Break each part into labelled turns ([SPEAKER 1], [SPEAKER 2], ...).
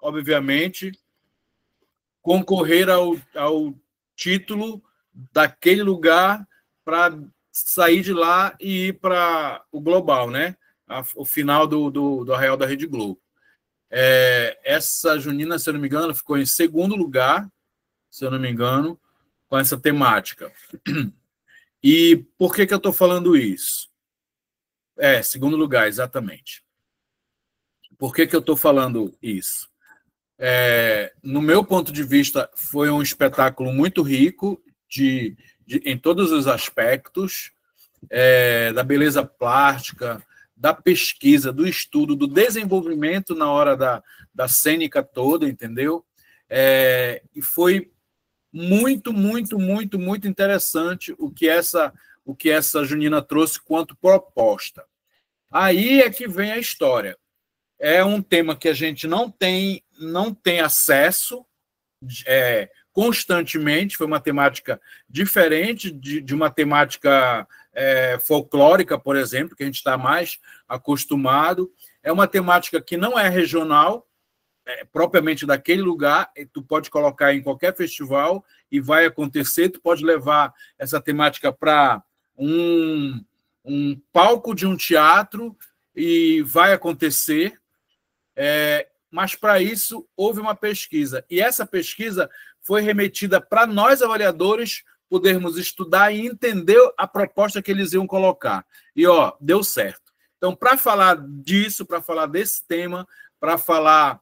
[SPEAKER 1] obviamente, concorrer ao título daquele lugar para sair de lá e ir para o global, né? O final do Arraial da Rede Globo. Essa junina, se eu não me engano, ficou em segundo lugar, se eu não me engano, com essa temática. E por que eu estou falando isso? Segundo lugar, exatamente. Por que eu estou falando isso? No meu ponto de vista, foi um espetáculo muito rico em todos os aspectos, da beleza plástica, da pesquisa, do estudo, do desenvolvimento na hora da cênica toda, entendeu? E foi muito, muito, muito, muito interessante o que essa junina trouxe quanto proposta. Aí é que vem a história. É um tema que a gente não tem acesso constantemente. Foi uma temática diferente de uma temática folclórica, por exemplo, que a gente está mais acostumado. É uma temática que não é regional, propriamente daquele lugar. Tu pode colocar em qualquer festival e vai acontecer. Tu pode levar essa temática para um palco de um teatro e vai acontecer. Mas, para isso, houve uma pesquisa. E essa pesquisa foi remetida para nós, avaliadores, podermos estudar e entender a proposta que eles iam colocar. E, deu certo. Então, para falar disso, para falar desse tema, para falar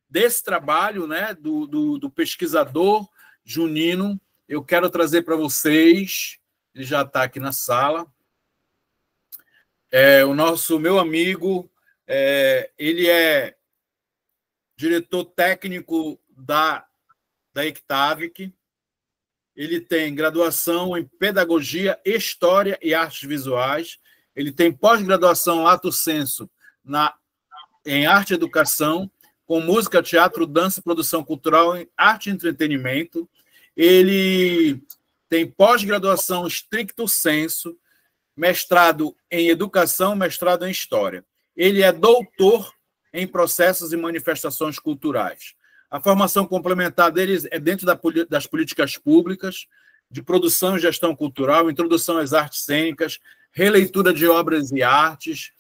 [SPEAKER 1] desse trabalho, né, do pesquisador junino, eu quero trazer para vocês, ele já está aqui na sala, o meu amigo, ele é diretor técnico da Ictavic, ele tem graduação em Pedagogia, História e Artes Visuais, ele tem pós-graduação lato sensu em Arte e Educação, com música, teatro, dança, produção cultural, em arte e entretenimento. Ele tem pós-graduação stricto sensu, mestrado em Educação, mestrado em História. Ele é doutor em Processos e Manifestações Culturais. A formação complementar deles é dentro das políticas públicas, de produção e gestão cultural, introdução às artes cênicas, releitura de obras e artes,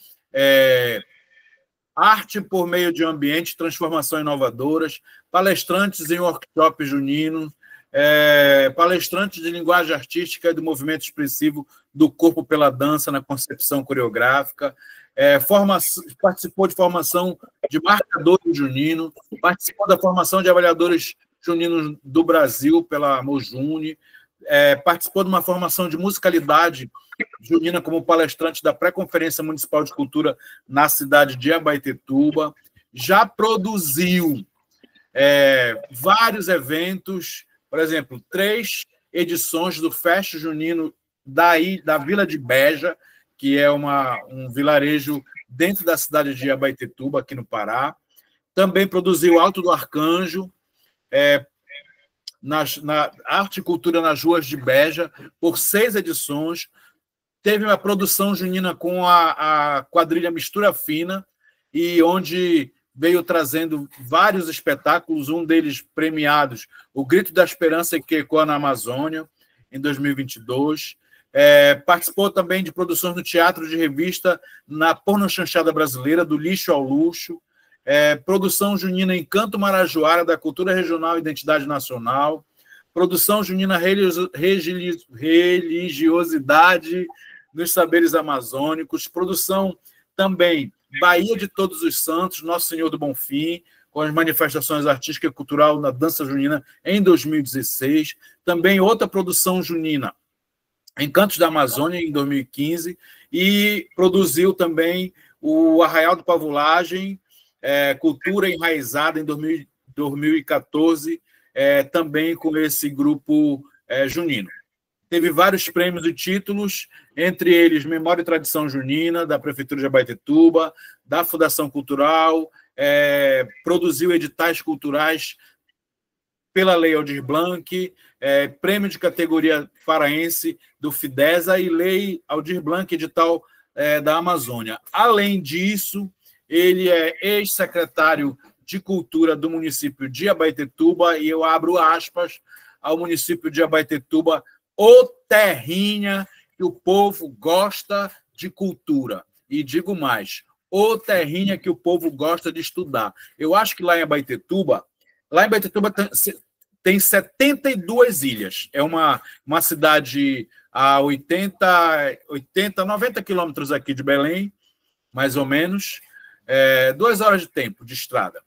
[SPEAKER 1] arte por meio de ambiente, transformação inovadoras, palestrantes em workshop junino, palestrantes de linguagem artística e do movimento expressivo do corpo pela dança na concepção coreográfica, participou de formação de marcadores juninos, participou da formação de avaliadores juninos do Brasil pela Mojune, participou de uma formação de musicalidade junina como palestrante da Pré-Conferência Municipal de Cultura na cidade de Abaetetuba, já produziu vários eventos, por exemplo, 3 edições do Fest Junino da Vila de Beja, que é um vilarejo dentro da cidade de Abaetetuba, aqui no Pará. Também produziu Alto do Arcanjo, na Arte e Cultura nas Ruas de Beja, por 6 edições. Teve uma produção junina com a quadrilha Mistura Fina, e onde veio trazendo vários espetáculos, um deles premiados, O Grito da Esperança, que ecoa na Amazônia, em 2022. Participou também de produções no Teatro de Revista, na Pornochanchada Brasileira, Do Lixo ao Luxo. Produção junina em Canto Marajoara, da Cultura Regional e Identidade Nacional. Produção junina Religiosidade nos Saberes Amazônicos. Produção também Bahia de Todos os Santos, Nosso Senhor do Bonfim, com as manifestações artísticas e cultural na dança junina em 2016. Também outra produção junina, Encantos da Amazônia, em 2015. E produziu também o Arraial do Pavulagem, Cultura Enraizada, em 2014, também com esse grupo junino. Teve vários prêmios e títulos, entre eles Memória e Tradição Junina, da Prefeitura de Abaetetuba, da Fundação Cultural, produziu editais culturais pela Lei Aldir Blanc, prêmio de categoria paraense do FIDESA e Lei Aldir Blanc, edital da Amazônia. Além disso, ele é ex-secretário de Cultura do município de Abaetetuba, e eu abro aspas ao município de Abaetetuba, ô terrinha que o povo gosta de cultura. E digo mais, ô terrinha que o povo gosta de estudar. Eu acho que lá em Abaetetuba tem 72 ilhas. É uma cidade a 90 quilômetros aqui de Belém, mais ou menos, 2 horas de tempo de estrada.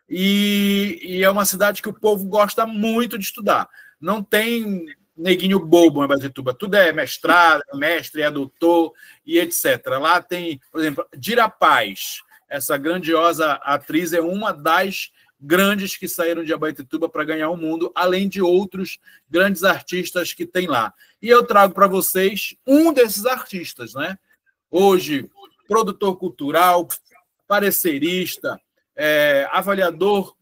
[SPEAKER 1] E é uma cidade que o povo gosta muito de estudar. Não tem neguinho bobo em Abaetetuba. Tudo é mestrado, mestre, é doutor e etc. Lá tem, por exemplo, Dira Paz. Essa grandiosa atriz é uma das grandes que saíram de Abaetetuba para ganhar o mundo, além de outros grandes artistas que tem lá. E eu trago para vocês um desses artistas, né? Hoje, produtor cultural, parecerista, avaliador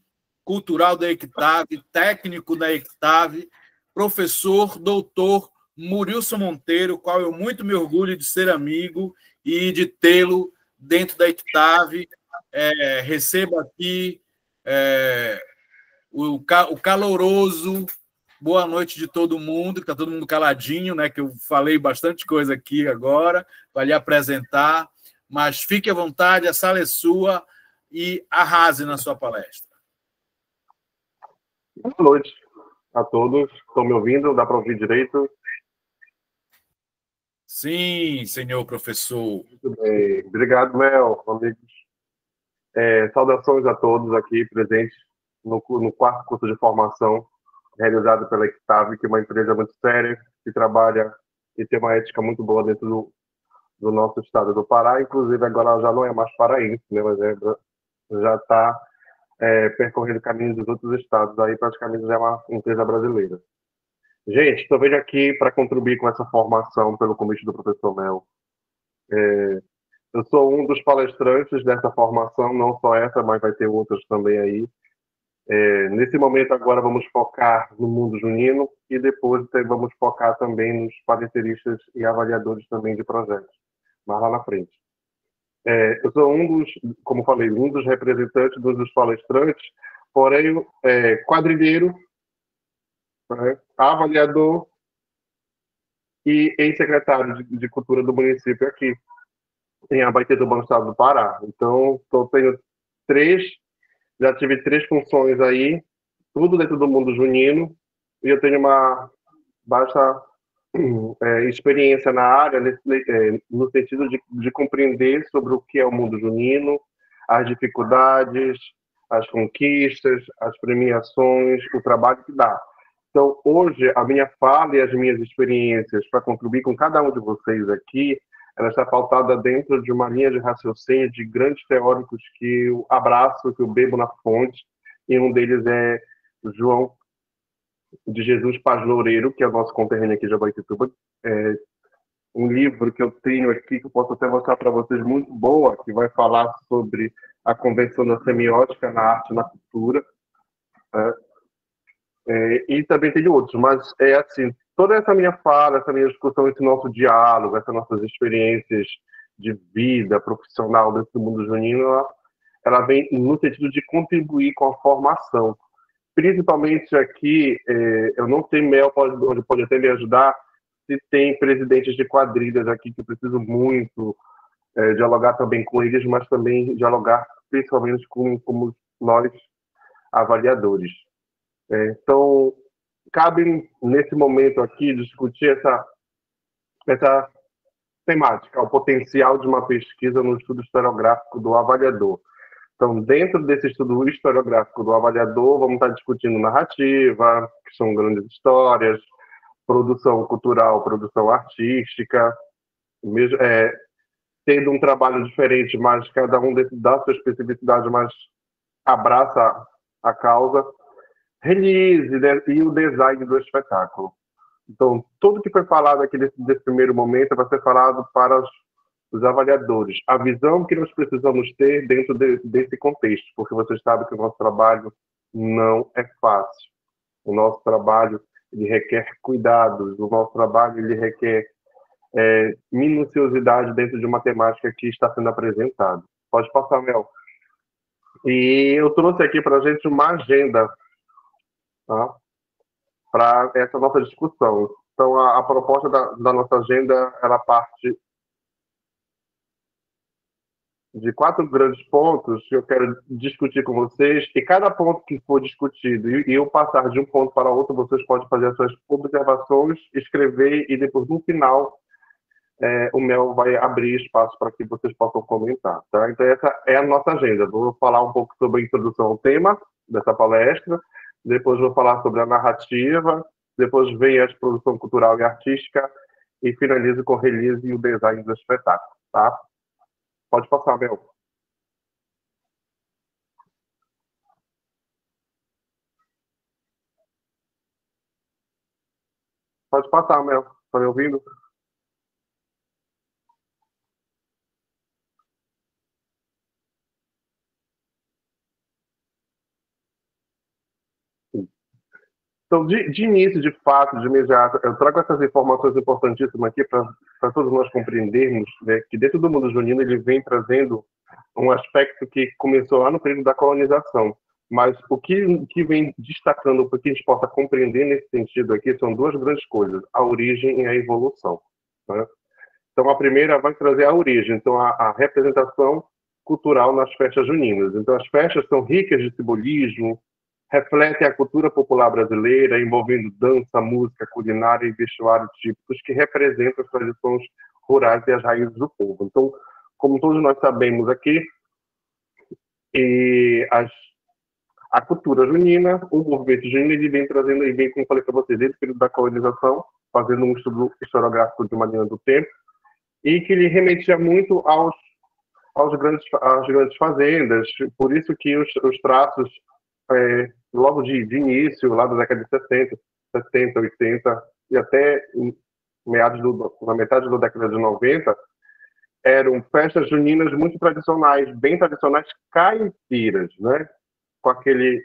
[SPEAKER 1] cultural da Equitave, técnico da Equitave, professor, doutor Murilson Monteiro, qual eu muito me orgulho de ser amigo e de tê-lo dentro da Equitave. Recebo aqui o caloroso boa noite de todo mundo, que está todo mundo caladinho, né? Que eu falei bastante coisa aqui agora para lhe apresentar, mas fique à vontade, a sala é sua e arrase na sua palestra.
[SPEAKER 2] Boa noite a todos. Estão me ouvindo? Dá para ouvir direito?
[SPEAKER 1] Sim, senhor professor.
[SPEAKER 2] Muito bem. Obrigado, Mel, amigos. Saudações a todos aqui presentes no quarto curso de formação realizado pela Equitave, que é uma empresa muito séria, que trabalha e tem uma ética muito boa dentro do nosso estado do Pará. Inclusive, agora ela já não é mais paraense, né, mas já está percorrendo caminhos dos outros estados. Aí, praticamente, é uma empresa brasileira. Gente, estou vindo aqui para contribuir com essa formação pelo convite do professor Mel. Eu sou um dos palestrantes dessa formação, não só essa, mas vai ter outras também aí. Nesse momento, agora, vamos focar no mundo junino e depois vamos focar também nos pareceristas e avaliadores também de projetos, mais lá na frente. Eu sou como falei, um dos representantes, dos palestrantes, porém, quadrilheiro, avaliador e ex-secretário de Cultura do município aqui, em Abaetetuba, no estado do Pará. Então, já tive 3 funções aí, tudo dentro do mundo junino, e eu tenho uma baixa experiência na área, no sentido de compreender sobre o que é o mundo junino, as dificuldades, as conquistas, as premiações, o trabalho que dá. Então, hoje, a minha fala e as minhas experiências para contribuir com cada um de vocês aqui, ela está pautada dentro de uma linha de raciocínio de grandes teóricos que eu abraço, que eu bebo na fonte, e um deles é João de Jesus Paz Loureiro, que é o nosso conterrâneo aqui de Abaetetuba. Um livro que eu tenho aqui, que eu posso até mostrar para vocês, muito boa, que vai falar sobre a convenção da semiótica na arte e na cultura. E também tem outros, mas assim, toda essa minha fala, essa minha discussão, esse nosso diálogo, essas nossas experiências de vida profissional dentro do mundo junino, ela vem no sentido de contribuir com a formação. Principalmente aqui, eu não sei, Mel pode até me ajudar, se tem presidentes de quadrilhas aqui que eu preciso muito dialogar também com eles, mas também dialogar principalmente com nós, avaliadores. Então, cabe nesse momento aqui discutir essa temática, o potencial de uma pesquisa no estudo historiográfico do avaliador. Então, dentro desse estudo historiográfico do avaliador, vamos estar discutindo narrativa, que são grandes histórias, produção cultural, produção artística, tendo um trabalho diferente, mas cada um dá sua especificidade, mas abraça a causa, release, né, e o design do espetáculo. Então, tudo que foi falado aqui nesse primeiro momento vai ser falado para os avaliadores. A visão que nós precisamos ter dentro desse contexto, porque vocês sabem que o nosso trabalho não é fácil. O nosso trabalho ele requer cuidados, o nosso trabalho ele requer minuciosidade dentro de uma temática que está sendo apresentada. Pode passar, Mel. E eu trouxe aqui para a gente uma agenda, tá? Para essa nossa discussão. Então, a proposta da nossa agenda, ela parte de 4 grandes pontos que eu quero discutir com vocês, e cada ponto que for discutido e eu passar de um ponto para outro, vocês podem fazer as suas observações, escrever, e depois, no final, o Mel vai abrir espaço para que vocês possam comentar. Tá? Então, essa é a nossa agenda. Vou falar um pouco sobre a introdução ao tema dessa palestra, depois vou falar sobre a narrativa, depois vem a produção cultural e artística, e finalizo com o release e o design do espetáculo. Tá? Pode passar, Mel. Pode passar, Mel. Está me ouvindo? Então, de início, de fato, de imediato, eu trago essas informações importantíssimas aqui para todos nós compreendermos, né, que dentro do mundo junino ele vem trazendo um aspecto que começou lá no período da colonização. Mas o que vem destacando para que a gente possa compreender nesse sentido aqui são 2 grandes coisas: a origem e a evolução. Né? Então, a primeira vai trazer a origem, então a representação cultural nas festas juninas. Então, as festas são ricas de simbolismo, refletem a cultura popular brasileira, envolvendo dança, música, culinária e vestuários típicos que representam as tradições rurais e as raízes do povo. Então, como todos nós sabemos aqui, a cultura junina, o movimento junino, ele vem trazendo, e vem, como falei para vocês, desde o período da colonização, fazendo um estudo historiográfico de uma linha do tempo, e que ele remetia muito às grandes fazendas. Por isso que os traços, logo de início, lá da década de 60, 70, 80, e até na metade da década de 90, eram festas juninas muito tradicionais, bem tradicionais, caipiras, né? Com aquele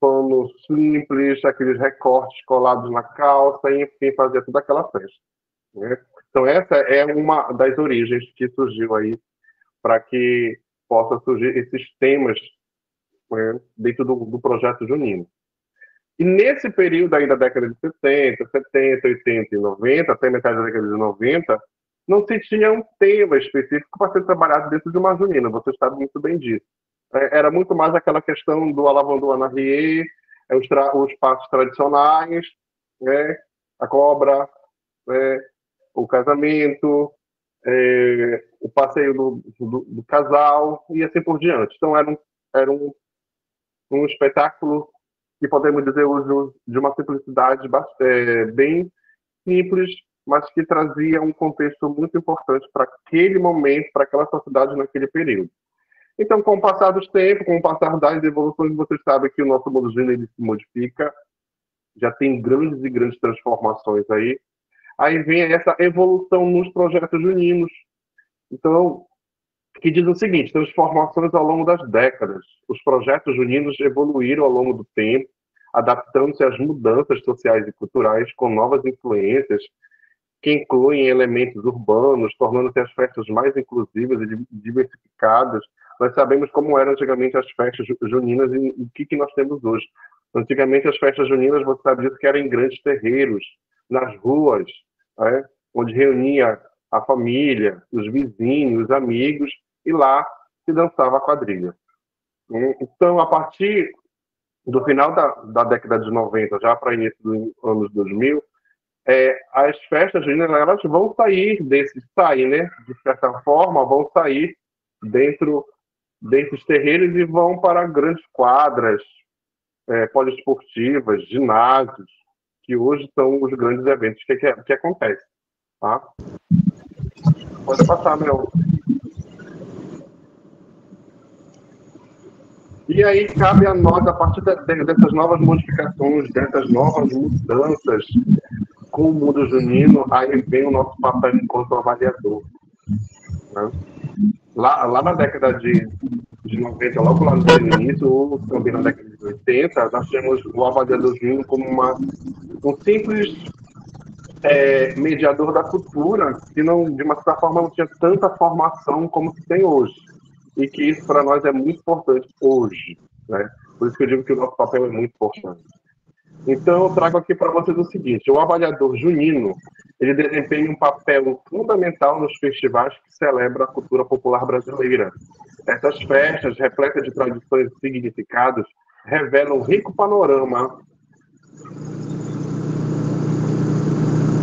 [SPEAKER 2] pano simples, aqueles recortes colados na calça, e enfim, fazia toda aquela festa. Né? Então, essa é uma das origens que surgiu aí para que possa surgir esses temas, né, dentro do projeto junino. E nesse período aí da década de 60, 70, 80 e 90, até metade da década de 90, não se tinha um tema específico para ser trabalhado dentro de uma junina, você sabe muito bem disso. Era muito mais aquela questão do Alavandou Anarriê, os passos tradicionais, né, a cobra, o casamento, o passeio do casal, e assim por diante. Então, era um espetáculo que podemos dizer hoje de uma simplicidade bem simples, mas que trazia um contexto muito importante para aquele momento, para aquela sociedade naquele período. Então, com o passar dos tempos, com o passar das evoluções, vocês sabem que o nosso mundo junino ele se modifica, já tem grandes e grandes transformações aí. Aí vem essa evolução nos projetos juninos. Então, que diz o seguinte: transformações ao longo das décadas. Os projetos juninos evoluíram ao longo do tempo, adaptando-se às mudanças sociais e culturais, com novas influências que incluem elementos urbanos, tornando-se as festas mais inclusivas e diversificadas. Nós sabemos como eram antigamente as festas juninas e o que nós temos hoje. Antigamente, as festas juninas, você sabe disso, que eram em grandes terreiros, nas ruas, né, onde reunia a família, os vizinhos, os amigos, e lá se dançava a quadrilha. Então, a partir do final da década de 90, já para início dos anos 2000, as festas juninas, elas vão sair né? De certa forma, vão sair dentro desses terreiros e vão para grandes quadras, poliesportivas, ginásios, que hoje são os grandes eventos que acontecem. Tá? Pode passar, Mel. E aí cabe a nós, a partir dessas novas modificações, dessas novas mudanças com o mundo junino, aí vem o nosso papel enquanto avaliador. Né? Lá na década de 90, logo lá no início, ou também na década de 80, nós temos o avaliador junino como um simples mediador da cultura, que não, de uma certa forma, não tinha tanta formação como se tem hoje. e que isso para nós é muito importante hoje, né? Por isso que eu digo que o nosso papel é muito importante. Então, eu trago aqui para vocês o seguinte: o avaliador junino, ele desempenha um papel fundamental nos festivais que celebram a cultura popular brasileira. Essas festas, repletas de tradições e significados, revelam um rico panorama.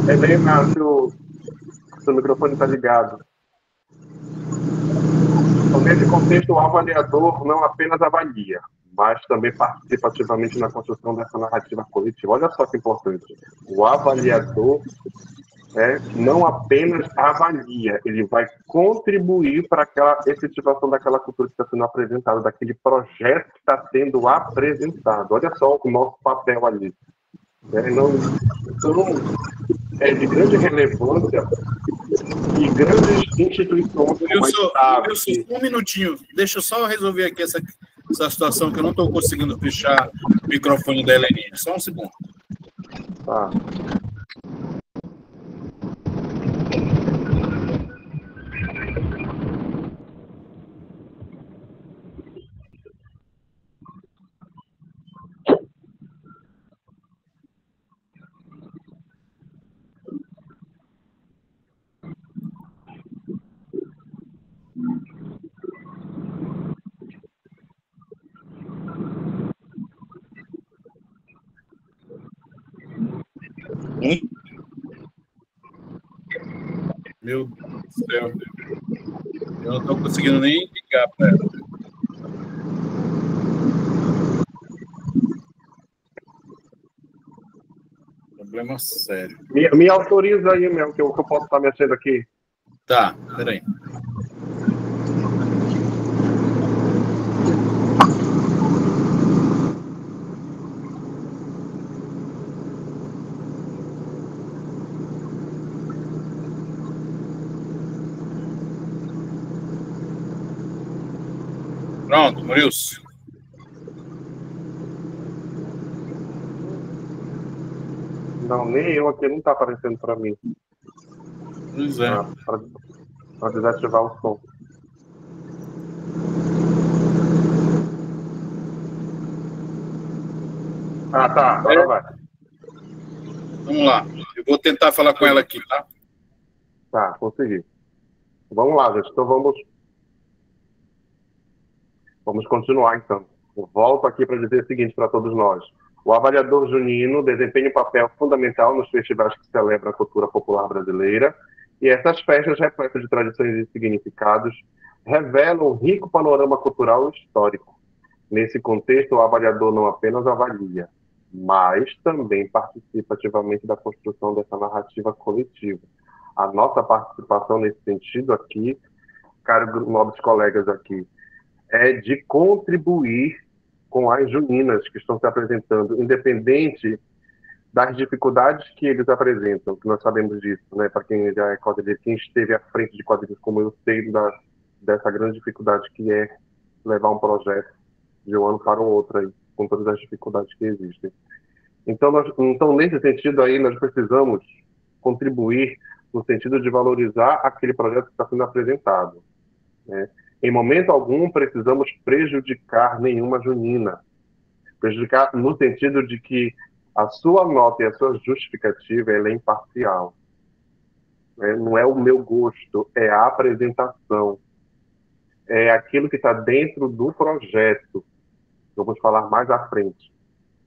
[SPEAKER 2] Helena, seu microfone está ligado. Então, nesse contexto, o avaliador não apenas avalia, mas também participa ativamente na construção dessa narrativa coletiva. Olha só que importante. O avaliador não apenas avalia, ele vai contribuir para aquela efetivação daquela cultura que está sendo apresentada, daquele projeto que está sendo apresentado. Olha só o nosso papel ali. Então, é de grande relevância e grandes instituições como a
[SPEAKER 1] Wilson, um minutinho. Deixa eu só resolver aqui essa situação que eu não estou conseguindo fechar o microfone da Heleninha. Só um segundo.
[SPEAKER 2] Tá.
[SPEAKER 1] Meu Deus do céu. Eu não estou conseguindo nem ligar para ela. Problema sério.
[SPEAKER 2] Me autoriza aí, meu, que eu posso estar mexendo aqui.
[SPEAKER 1] Tá, peraí. Pronto, Maurício.
[SPEAKER 2] Não, nem eu aqui, não está aparecendo para mim.
[SPEAKER 1] Pois é.
[SPEAKER 2] Para desativar o som. Ah, tá. Agora vai.
[SPEAKER 1] Vamos lá. Eu vou tentar falar com ela aqui, tá?
[SPEAKER 2] Tá, consegui. Vamos lá, gente. Então vamos continuar, então. Eu volto aqui para dizer o seguinte para todos nós. O avaliador junino desempenha um papel fundamental nos festivais que celebram a cultura popular brasileira, e essas festas repletas de tradições e significados revelam um rico panorama cultural e histórico. Nesse contexto, o avaliador não apenas avalia, mas também participa ativamente da construção dessa narrativa coletiva. A nossa participação nesse sentido aqui, caros nobres colegas aqui, é de contribuir com as juninas que estão se apresentando, independente das dificuldades que eles apresentam, que nós sabemos disso, né? Para quem já é quadrilheiro, quem esteve à frente de quadrilheiros como eu sei dessa grande dificuldade que é levar um projeto de um ano para o outro aí, com todas as dificuldades que existem. Então, nesse sentido aí, nós precisamos contribuir no sentido de valorizar aquele projeto que está sendo apresentado, né? Em momento algum, precisamos prejudicar nenhuma junina. Prejudicar no sentido de que a sua nota e a sua justificativa ela é imparcial. Não é o meu gosto, é a apresentação. É aquilo que está dentro do projeto. Vamos falar mais à frente.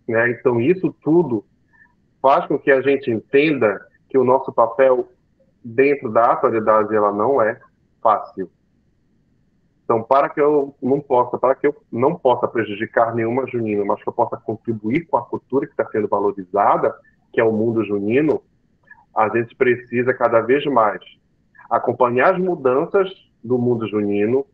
[SPEAKER 2] Então, isso tudo faz com que a gente entenda que o nosso papel dentro da atualidade ela não é fácil. Então, para que eu não possa prejudicar nenhuma junina, mas que eu possa contribuir com a cultura que está sendo valorizada, que é o mundo junino, a gente precisa cada vez mais acompanhar as mudanças do mundo junino,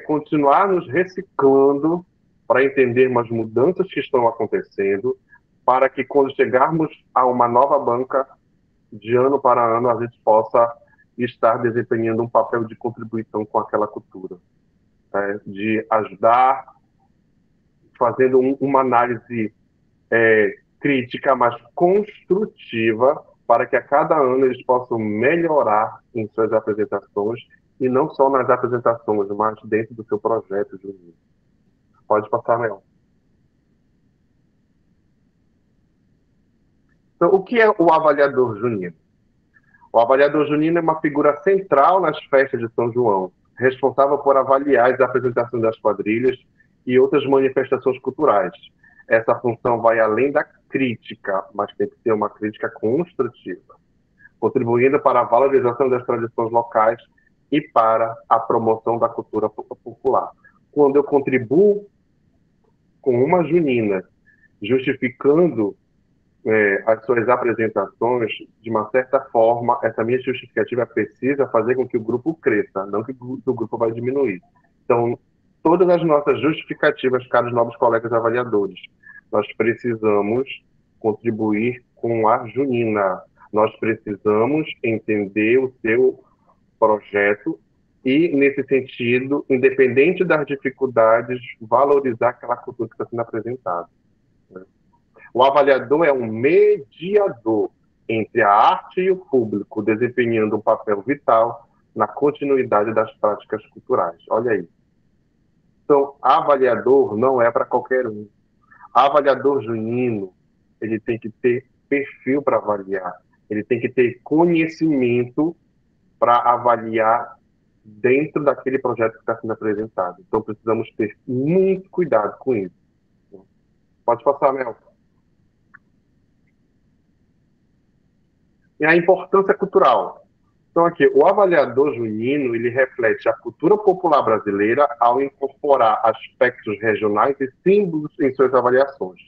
[SPEAKER 2] continuar nos reciclando para entendermos as mudanças que estão acontecendo, para que quando chegarmos a uma nova banca, de ano para ano, a gente possa estar desempenhando um papel de contribuição com aquela cultura, né? De ajudar, fazendo uma análise crítica, mas construtiva, para que a cada ano eles possam melhorar em suas apresentações e não só nas apresentações, mas dentro do seu projeto junino. Pode passar, Mel. Então, o que é o avaliador junino? O avaliador junino é uma figura central nas festas de São João, responsável por avaliar as apresentações das quadrilhas e outras manifestações culturais. Essa função vai além da crítica, mas tem que ser uma crítica construtiva, contribuindo para a valorização das tradições locais e para a promoção da cultura popular. Quando eu contribuo com uma junina, justificando as suas apresentações, de uma certa forma, essa minha justificativa precisa fazer com que o grupo cresça, não que o grupo vai diminuir. Então, todas as nossas justificativas, caros novos colegas avaliadores, nós precisamos contribuir com a junina. Nós precisamos entender o seu projeto e, nesse sentido, independente das dificuldades, valorizar aquela cultura que está sendo apresentada. O avaliador é um mediador entre a arte e o público, desempenhando um papel vital na continuidade das práticas culturais. Olha aí. Então, avaliador não é para qualquer um. Avaliador junino, ele tem que ter perfil para avaliar, ele tem que ter conhecimento para avaliar dentro daquele projeto que está sendo apresentado. Então, precisamos ter muito cuidado com isso. Pode passar, Mel. E a importância cultural. Então, aqui, o avaliador junino, ele reflete a cultura popular brasileira ao incorporar aspectos regionais e símbolos em suas avaliações.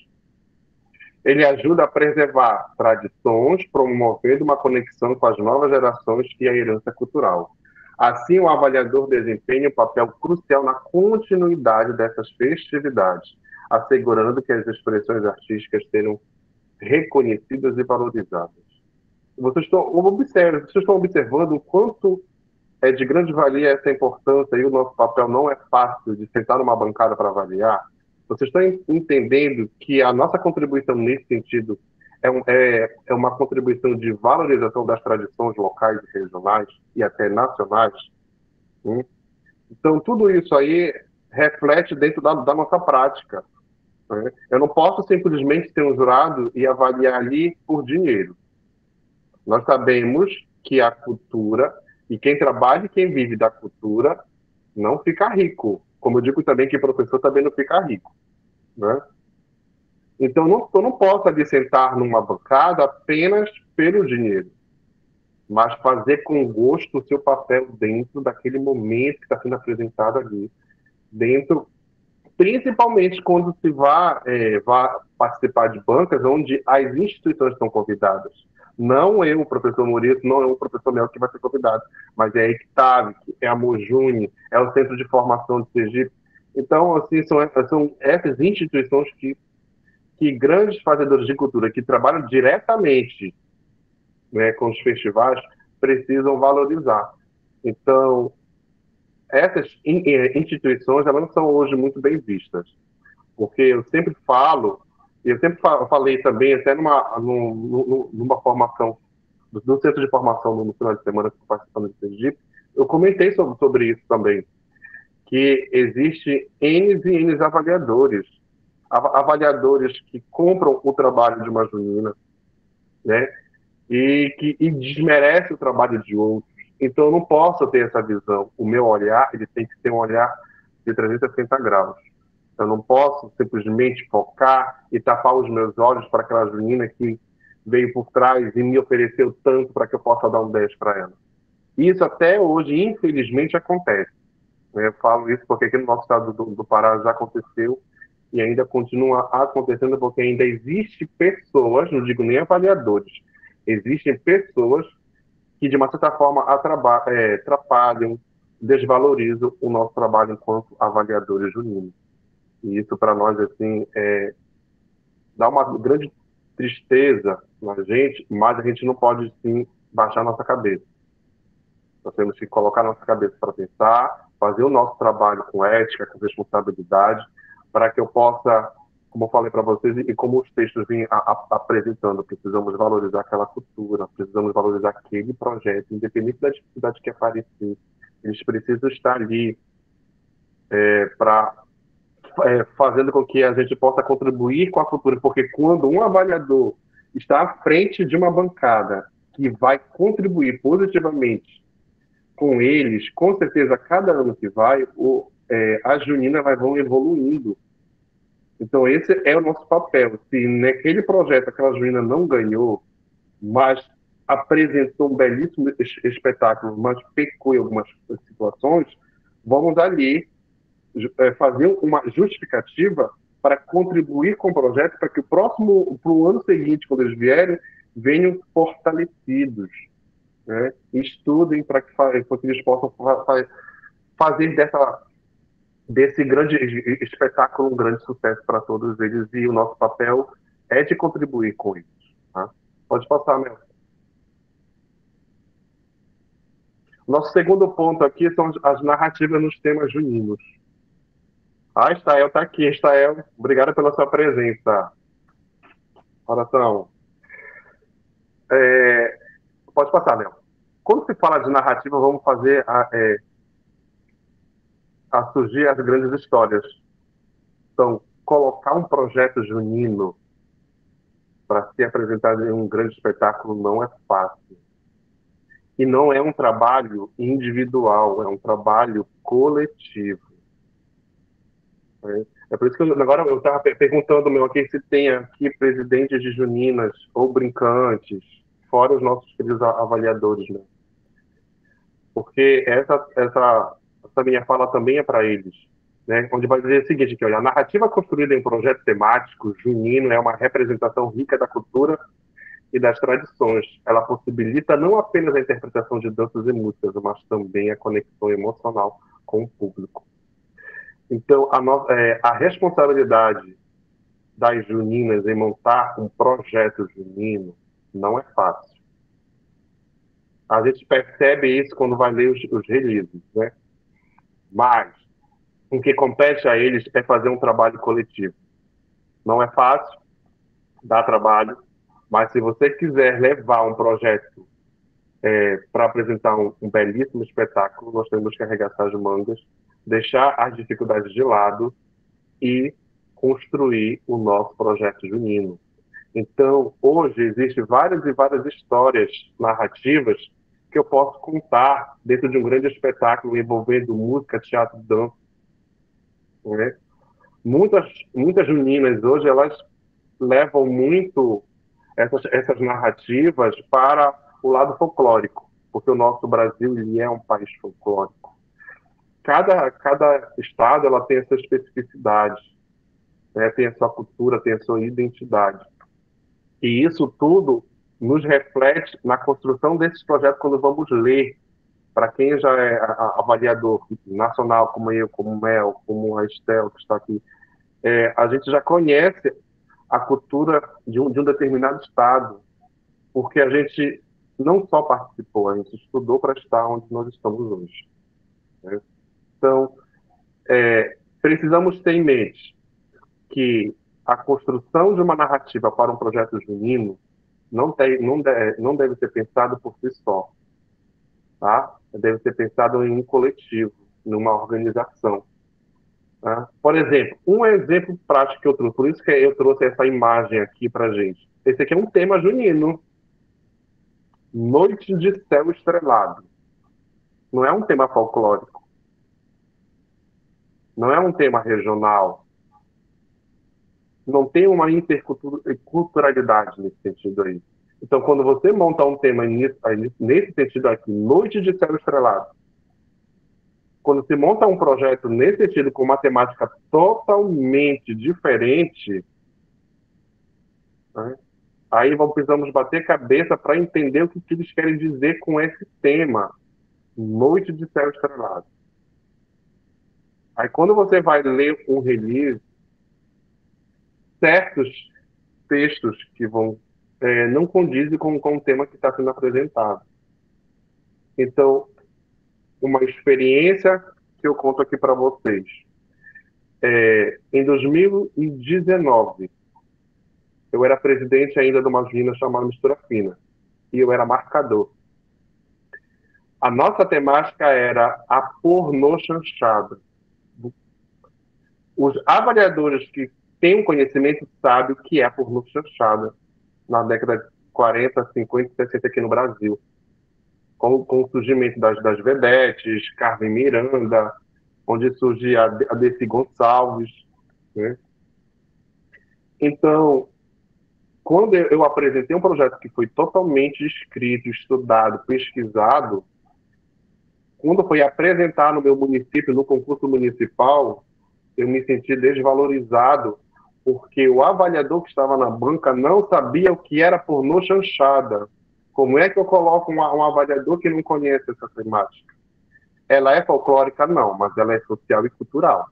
[SPEAKER 2] Ele ajuda a preservar tradições, promovendo uma conexão com as novas gerações e a herança cultural. Assim, o avaliador desempenha um papel crucial na continuidade dessas festividades, assegurando que as expressões artísticas sejam reconhecidas e valorizadas. Vocês estão observando o quanto é de grande valia essa importância e o nosso papel não é fácil de sentar numa bancada para avaliar? Vocês estão entendendo que a nossa contribuição nesse sentido é uma contribuição de valorização das tradições locais e regionais e até nacionais? Então, tudo isso aí reflete dentro da nossa prática. Né? Eu não posso simplesmente ser um jurado e avaliar ali por dinheiro. Nós sabemos que a cultura, e quem trabalha e quem vive da cultura, não fica rico. Como eu digo também que professor também não fica rico. Né? Então, eu não posso ali sentar numa bancada apenas pelo dinheiro, mas fazer com gosto o seu papel dentro daquele momento que está sendo apresentado ali. Dentro, principalmente quando se vá participar de bancas onde as instituições estão convidadas. Não eu, o professor Maurício, não é o professor Mel que vai ser convidado, mas é a Ictav, é a Mojune, é o Centro de Formação de Sergipe. Então, assim, são essas instituições que grandes fazedores de cultura que trabalham diretamente, né, com os festivais precisam valorizar. Então, essas instituições, elas não são hoje muito bem vistas, porque eu sempre falei também, até numa formação, no centro de formação no final de semana que eu estou participando de Sergipe, eu comentei sobre isso também, que existe N e N avaliadores, avaliadores que compram o trabalho de uma junina, né, e desmerece o trabalho de outros. Então, eu não posso ter essa visão. O meu olhar, ele tem que ser um olhar de 360 graus. Eu não posso simplesmente focar e tapar os meus olhos para aquela junina que veio por trás e me ofereceu tanto para que eu possa dar um 10 para ela. Isso até hoje, infelizmente, acontece. Eu falo isso porque aqui no nosso estado do Pará já aconteceu e ainda continua acontecendo porque ainda existem pessoas, não digo nem avaliadores, existem pessoas que, de uma certa forma, atrapalham, desvalorizam o nosso trabalho enquanto avaliadores juninos. E isso, para nós, assim, dá uma grande tristeza na gente, mas a gente não pode, sim, baixar nossa cabeça. Nós temos que colocar nossa cabeça para pensar, fazer o nosso trabalho com ética, com responsabilidade, para que eu possa, como eu falei para vocês, e como os textos vêm apresentando, precisamos valorizar aquela cultura, precisamos valorizar aquele projeto, independente da dificuldade que aparecer, Eles precisam estar ali para fazendo com que a gente possa contribuir com a cultura, porque quando um avaliador está à frente de uma bancada que vai contribuir positivamente com eles, com certeza, cada ano que vai, as juninas vão evoluindo. Então, esse é o nosso papel. Se naquele projeto aquela junina não ganhou, mas apresentou um belíssimo espetáculo, mas pecou em algumas situações, vamos ali fazer uma justificativa para contribuir com o projeto para que para o ano seguinte, quando eles vierem, venham fortalecidos, né? Estudem para que eles possam fazer desse grande espetáculo um grande sucesso para todos eles, e o nosso papel é de contribuir com isso. Tá? Pode passar, Mel. Nosso segundo ponto aqui são as narrativas nos temas juninos. Estael está aqui. Estael, obrigado pela sua presença. Oração. Pode passar, Mel. Quando se fala de narrativa, vamos fazer a surgir as grandes histórias. Então, colocar um projeto junino para ser apresentado em um grande espetáculo não é fácil. E não é um trabalho individual, é um trabalho coletivo. É por isso que agora eu estava perguntando meu aqui se tem aqui presidentes de juninas ou brincantes, fora os nossos queridos avaliadores, né? Porque essa minha fala também é para eles, né? Onde vai dizer o seguinte, que olha, a narrativa construída em um projeto temático junino é uma representação rica da cultura e das tradições. Ela possibilita não apenas a interpretação de danças e músicas, mas também a conexão emocional com o público. Então, a responsabilidade das juninas em montar um projeto junino não é fácil. A gente percebe isso quando vai ler os releases, né? Mas o que compete a eles é fazer um trabalho coletivo. Não é fácil, dá trabalho, mas se você quiser levar um projeto para apresentar um belíssimo espetáculo, nós temos que arregaçar as mangas, deixar as dificuldades de lado e construir o nosso projeto junino. Então, hoje, existem várias e várias histórias narrativas que eu posso contar dentro de um grande espetáculo envolvendo música, teatro, dança. Né? Muitas juninas hoje, elas levam muito essas narrativas para o lado folclórico, porque o nosso Brasil ele é um país folclórico. Cada estado ela tem a sua especificidade, né? Tem a sua cultura, tem a sua identidade. E isso tudo nos reflete na construção desses projetos quando vamos ler. Para quem já é avaliador nacional, como eu, como o Mel, como a Estel, que está aqui, a gente já conhece a cultura de um determinado estado, porque a gente não só participou, a gente estudou para estar onde nós estamos hoje. Né? Então, precisamos ter em mente que a construção de uma narrativa para um projeto junino não deve ser pensado por si só, tá? Deve ser pensado em um coletivo, numa organização. Tá? Por exemplo, um exemplo prático que eu trouxe, por isso que eu trouxe essa imagem aqui para gente. Esse aqui é um tema junino, Noite de Céu Estrelado. Não é um tema folclórico, não é um tema regional, não tem uma interculturalidade nesse sentido aí. Então, quando você monta um tema nesse sentido aqui, Noite de Céu Estrelado, quando se monta um projeto nesse sentido, com uma temática totalmente diferente, né, aí precisamos bater cabeça para entender o que eles querem dizer com esse tema, Noite de Céu Estrelado. Aí, quando você vai ler um release, certos textos que não condizem com o tema que está sendo apresentado. Então, uma experiência que eu conto aqui para vocês. Em 2019, eu era presidente ainda de uma junina chamada Mistura Fina, e eu era marcador. A nossa temática era a pornochanchada. Os avaliadores que têm um conhecimento sabem o que é a pornochanchada na década de 40, 50 e 60 aqui no Brasil. Com o surgimento das vedetes, Carmen Miranda, onde surge a Desi Gonçalves, né? Então, quando eu apresentei um projeto que foi totalmente escrito, estudado, pesquisado, quando foi apresentar no meu município, no concurso municipal, eu me senti desvalorizado, porque o avaliador que estava na banca não sabia o que era pornô chanchada. Como é que eu coloco um avaliador que não conhece essa temática? Ela é folclórica? Não, mas ela é social e cultural.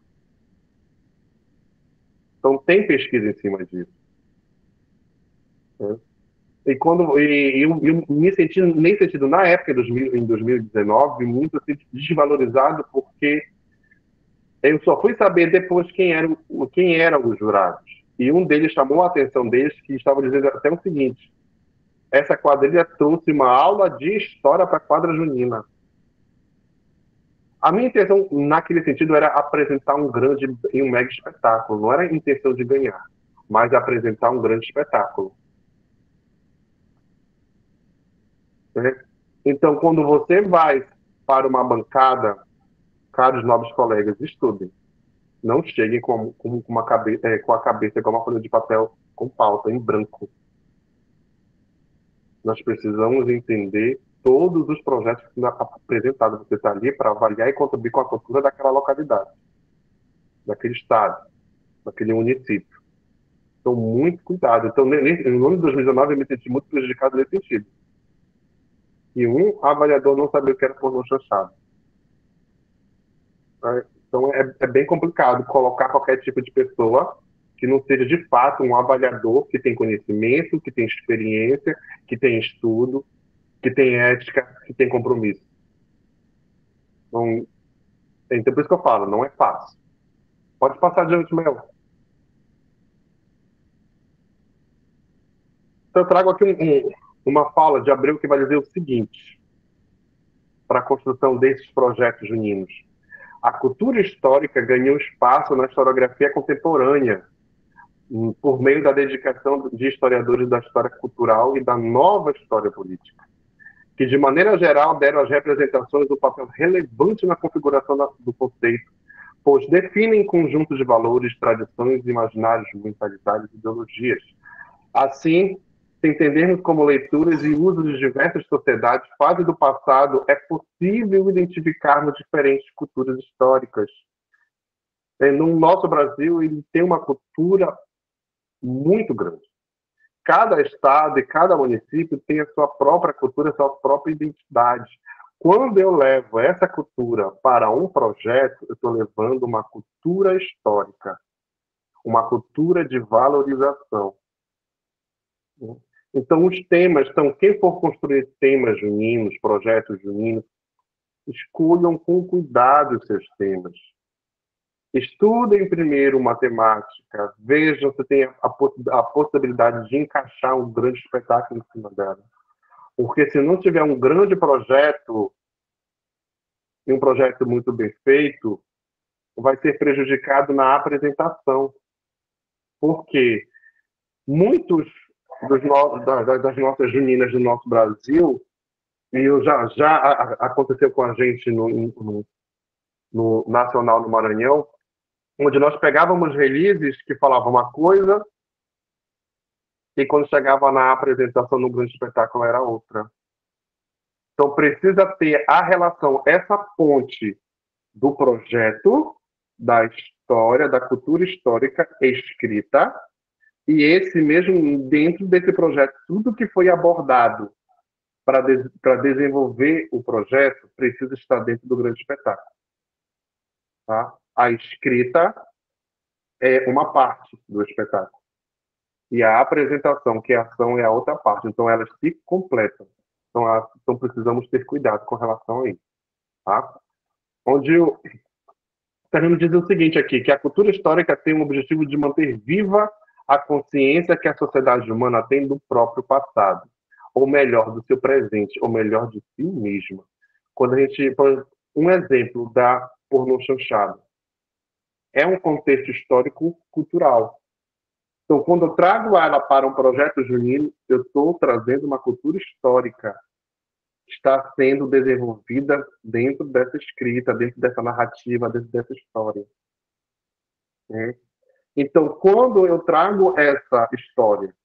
[SPEAKER 2] Então tem pesquisa em cima disso, né? Eu me senti, nem sentido na época, em 2019, muito assim, desvalorizado, porque eu só fui saber depois quem eram os jurados. E um deles chamou a atenção deles, que estava dizendo até o seguinte: essa quadrilha trouxe uma aula de história para a quadra junina. A minha intenção, naquele sentido, era apresentar um grande e um mega espetáculo. Não era a intenção de ganhar, mas apresentar um grande espetáculo, né? Então, quando você vai para uma bancada, caros nobres colegas, estudem. Não cheguem com com a cabeça igual uma folha de papel com pauta em branco. Nós precisamos entender todos os projetos que são apresentados. Você está ali para avaliar e contribuir com a cultura daquela localidade, daquele estado, daquele município. Então, muito cuidado. Então, no ano de 2019, eu me senti muito prejudicado nesse sentido. E um avaliador não sabia o que era pornô chanchado. Então, é bem complicado colocar qualquer tipo de pessoa que não seja, de fato, um avaliador que tem conhecimento, que tem experiência, que tem estudo, que tem ética, que tem compromisso. Então, por isso que eu falo, não é fácil. Pode passar adiante, Mel. Então, eu trago aqui uma fala de Abreu que vai dizer o seguinte, para a construção desses projetos juninos. A cultura histórica ganhou espaço na historiografia contemporânea, por meio da dedicação de historiadores da história cultural e da nova história política, que, de maneira geral, deram às representações um papel relevante na configuração do conceito, pois definem conjuntos de valores, tradições, imaginários, mentalidades e ideologias. Assim, se entendermos como leituras e usos de diversas sociedades, fase do passado, é possível identificarmos diferentes culturas históricas. No nosso Brasil, ele tem uma cultura muito grande. Cada estado e cada município tem a sua própria cultura, a sua própria identidade. Quando eu levo essa cultura para um projeto, eu estou levando uma cultura histórica, uma cultura de valorização. Então, os temas, quem for construir temas juninos, projetos juninos, escolham com cuidado os seus temas. Estudem primeiro matemática, vejam se tem a possibilidade de encaixar um grande espetáculo em cima dela. Porque se não tiver um grande projeto, e um projeto muito bem feito, vai ser prejudicado na apresentação. Porque muitos das nossas juninas do nosso Brasil, e já aconteceu com a gente no Nacional do Maranhão, onde nós pegávamos releases que falavam uma coisa e quando chegava na apresentação no grande espetáculo era outra. Então precisa ter a relação, essa ponte do projeto, da história, da cultura histórica escrita, e esse mesmo, dentro desse projeto, tudo que foi abordado para desenvolver o projeto precisa estar dentro do grande espetáculo. Tá? A escrita é uma parte do espetáculo. E a apresentação, que é a ação, é a outra parte. Então, elas se completam. Então precisamos ter cuidado com relação a isso. Tá? Onde eu termino de dizer o seguinte aqui, que a cultura histórica tem o objetivo de manter viva a consciência que a sociedade humana tem do próprio passado, ou melhor, do seu presente, ou melhor, de si mesma. Quando a gente, um exemplo da pornô chanchada, é um contexto histórico-cultural. Então, quando eu trago ela para um projeto junino, eu estou trazendo uma cultura histórica que está sendo desenvolvida dentro dessa escrita, dentro dessa narrativa, dentro dessa história. Né? Então, quando eu trago essa história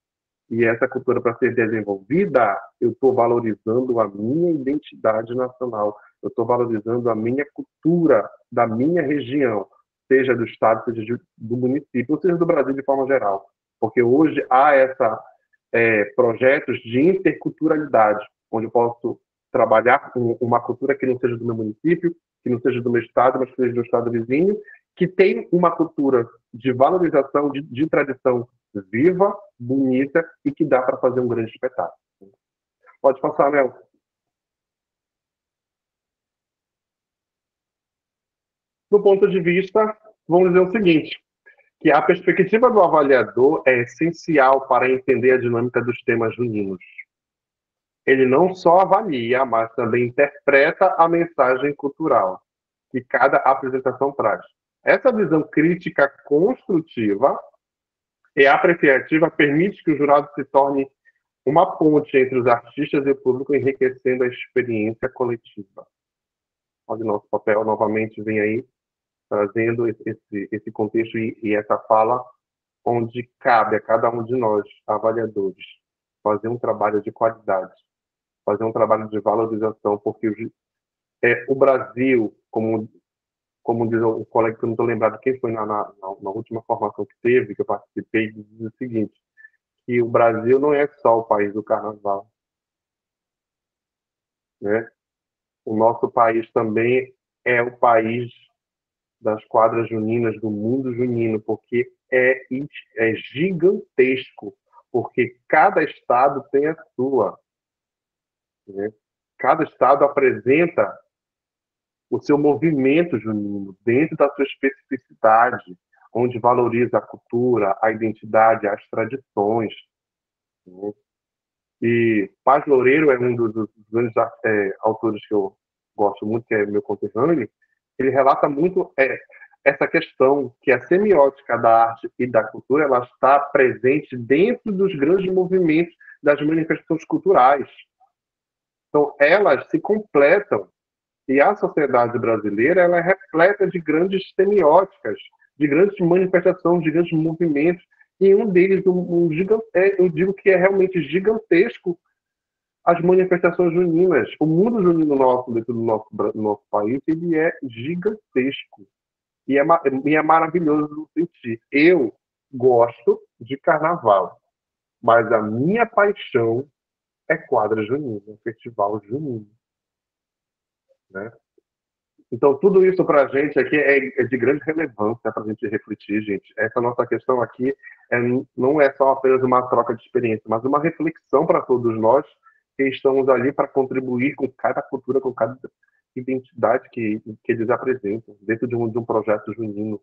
[SPEAKER 2] e essa cultura para ser desenvolvida, eu estou valorizando a minha identidade nacional, eu estou valorizando a minha cultura da minha região, seja do estado, seja do município, ou seja do Brasil de forma geral. Porque hoje há projetos de interculturalidade, onde eu posso trabalhar com uma cultura que não seja do meu município, que não seja do meu estado, mas que seja do estado vizinho, que tem uma cultura de valorização, de tradição viva, bonita e que dá para fazer um grande espetáculo. Pode passar, Mel. Do ponto de vista, vamos dizer o seguinte, que a perspectiva do avaliador é essencial para entender a dinâmica dos temas juninos. Ele não só avalia, mas também interpreta a mensagem cultural que cada apresentação traz. Essa visão crítica construtiva e apreciativa permite que o jurado se torne uma ponte entre os artistas e o público, enriquecendo a experiência coletiva. Olha, o nosso papel novamente vem aí, trazendo esse contexto e essa fala, onde cabe a cada um de nós, avaliadores, fazer um trabalho de qualidade, fazer um trabalho de valorização, porque o Brasil, como diz o colega que eu não estou lembrado quem foi na última formação que teve, que eu participei, diz o seguinte, que o Brasil não é só o país do carnaval, né? O nosso país também é o país das quadras juninas, do mundo junino, porque é gigantesco, porque cada estado tem a sua. Né? Cada estado apresenta o seu movimento junino, dentro da sua especificidade, onde valoriza a cultura, a identidade, as tradições. Né? E Paz Loureiro é um dos grandes autores que eu gosto muito, que é meu conterrâneo. Ele relata muito essa questão que a semiótica da arte e da cultura ela está presente dentro dos grandes movimentos das manifestações culturais. Então, elas se completam. E a sociedade brasileira ela é repleta de grandes semióticas, de grandes manifestações, de grandes movimentos. E um deles, eu digo que é realmente gigantesco, as manifestações juninas. O mundo junino nosso, dentro do nosso país, ele é gigantesco. E é maravilhoso de sentir. Eu gosto de carnaval, mas a minha paixão é quadra junina, festival junino. Né? Então, tudo isso para a gente aqui é de grande relevância para a gente refletir, gente. Essa nossa questão aqui não é só apenas uma troca de experiência, mas uma reflexão para todos nós que estamos ali para contribuir com cada cultura, com cada identidade que eles apresentam dentro de um projeto junino.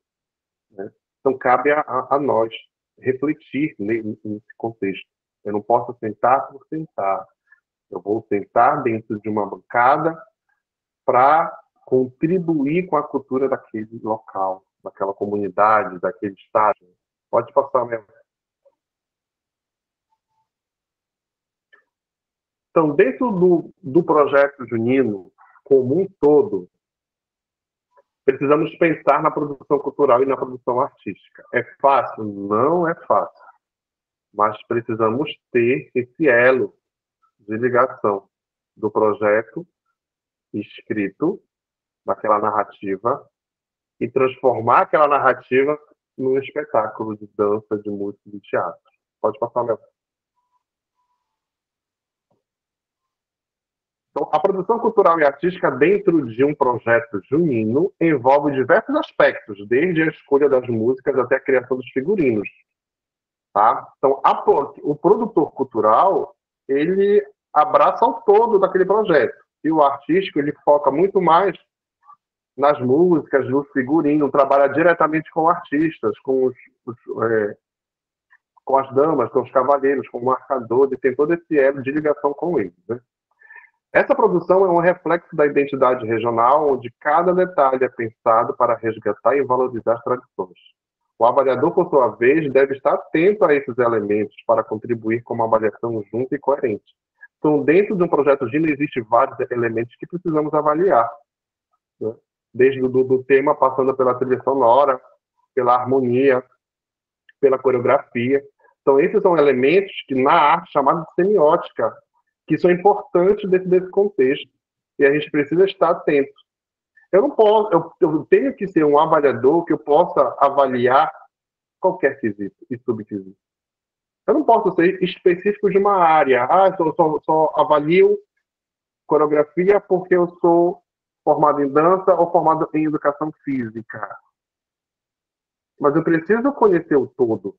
[SPEAKER 2] Né? Então, cabe a nós refletir nesse contexto. Eu não posso sentar por sentar. Eu vou sentar dentro de uma bancada para contribuir com a cultura daquele local, daquela comunidade, daquele estado. Pode passar mesmo. Então, dentro do projeto junino, como um todo, precisamos pensar na produção cultural e na produção artística. É fácil? Não é fácil. Mas precisamos ter esse elo de ligação do projeto escrito, daquela narrativa, e transformar aquela narrativa num espetáculo de dança, de música, de teatro. Pode passar, Léo. Então, a produção cultural e artística dentro de um projeto junino envolve diversos aspectos, desde a escolha das músicas até a criação dos figurinos. Tá? Então, o produtor cultural, ele abraça o todo daquele projeto. E o artístico, ele foca muito mais nas músicas, no figurino, trabalha diretamente com artistas, com as damas, com os cavalheiros, com o marcador, e tem todo esse elo de ligação com eles. Né? Essa produção é um reflexo da identidade regional, onde cada detalhe é pensado para resgatar e valorizar as tradições. O avaliador, por sua vez, deve estar atento a esses elementos para contribuir com uma avaliação junta e coerente. Então, dentro de um projeto GINA, existem vários elementos que precisamos avaliar, né? Desde do tema, passando pela trilha sonora, pela harmonia, pela coreografia. Então, esses são elementos que, na arte, chamada de semiótica, que são importantes dentro desse contexto. E a gente precisa estar atento. Eu não posso, eu tenho que ser um avaliador que eu possa avaliar qualquer quesito e subquisito. Eu não posso ser específico de uma área. Só avalio coreografia porque eu sou formado em dança ou formado em educação física. Mas eu preciso conhecer o todo.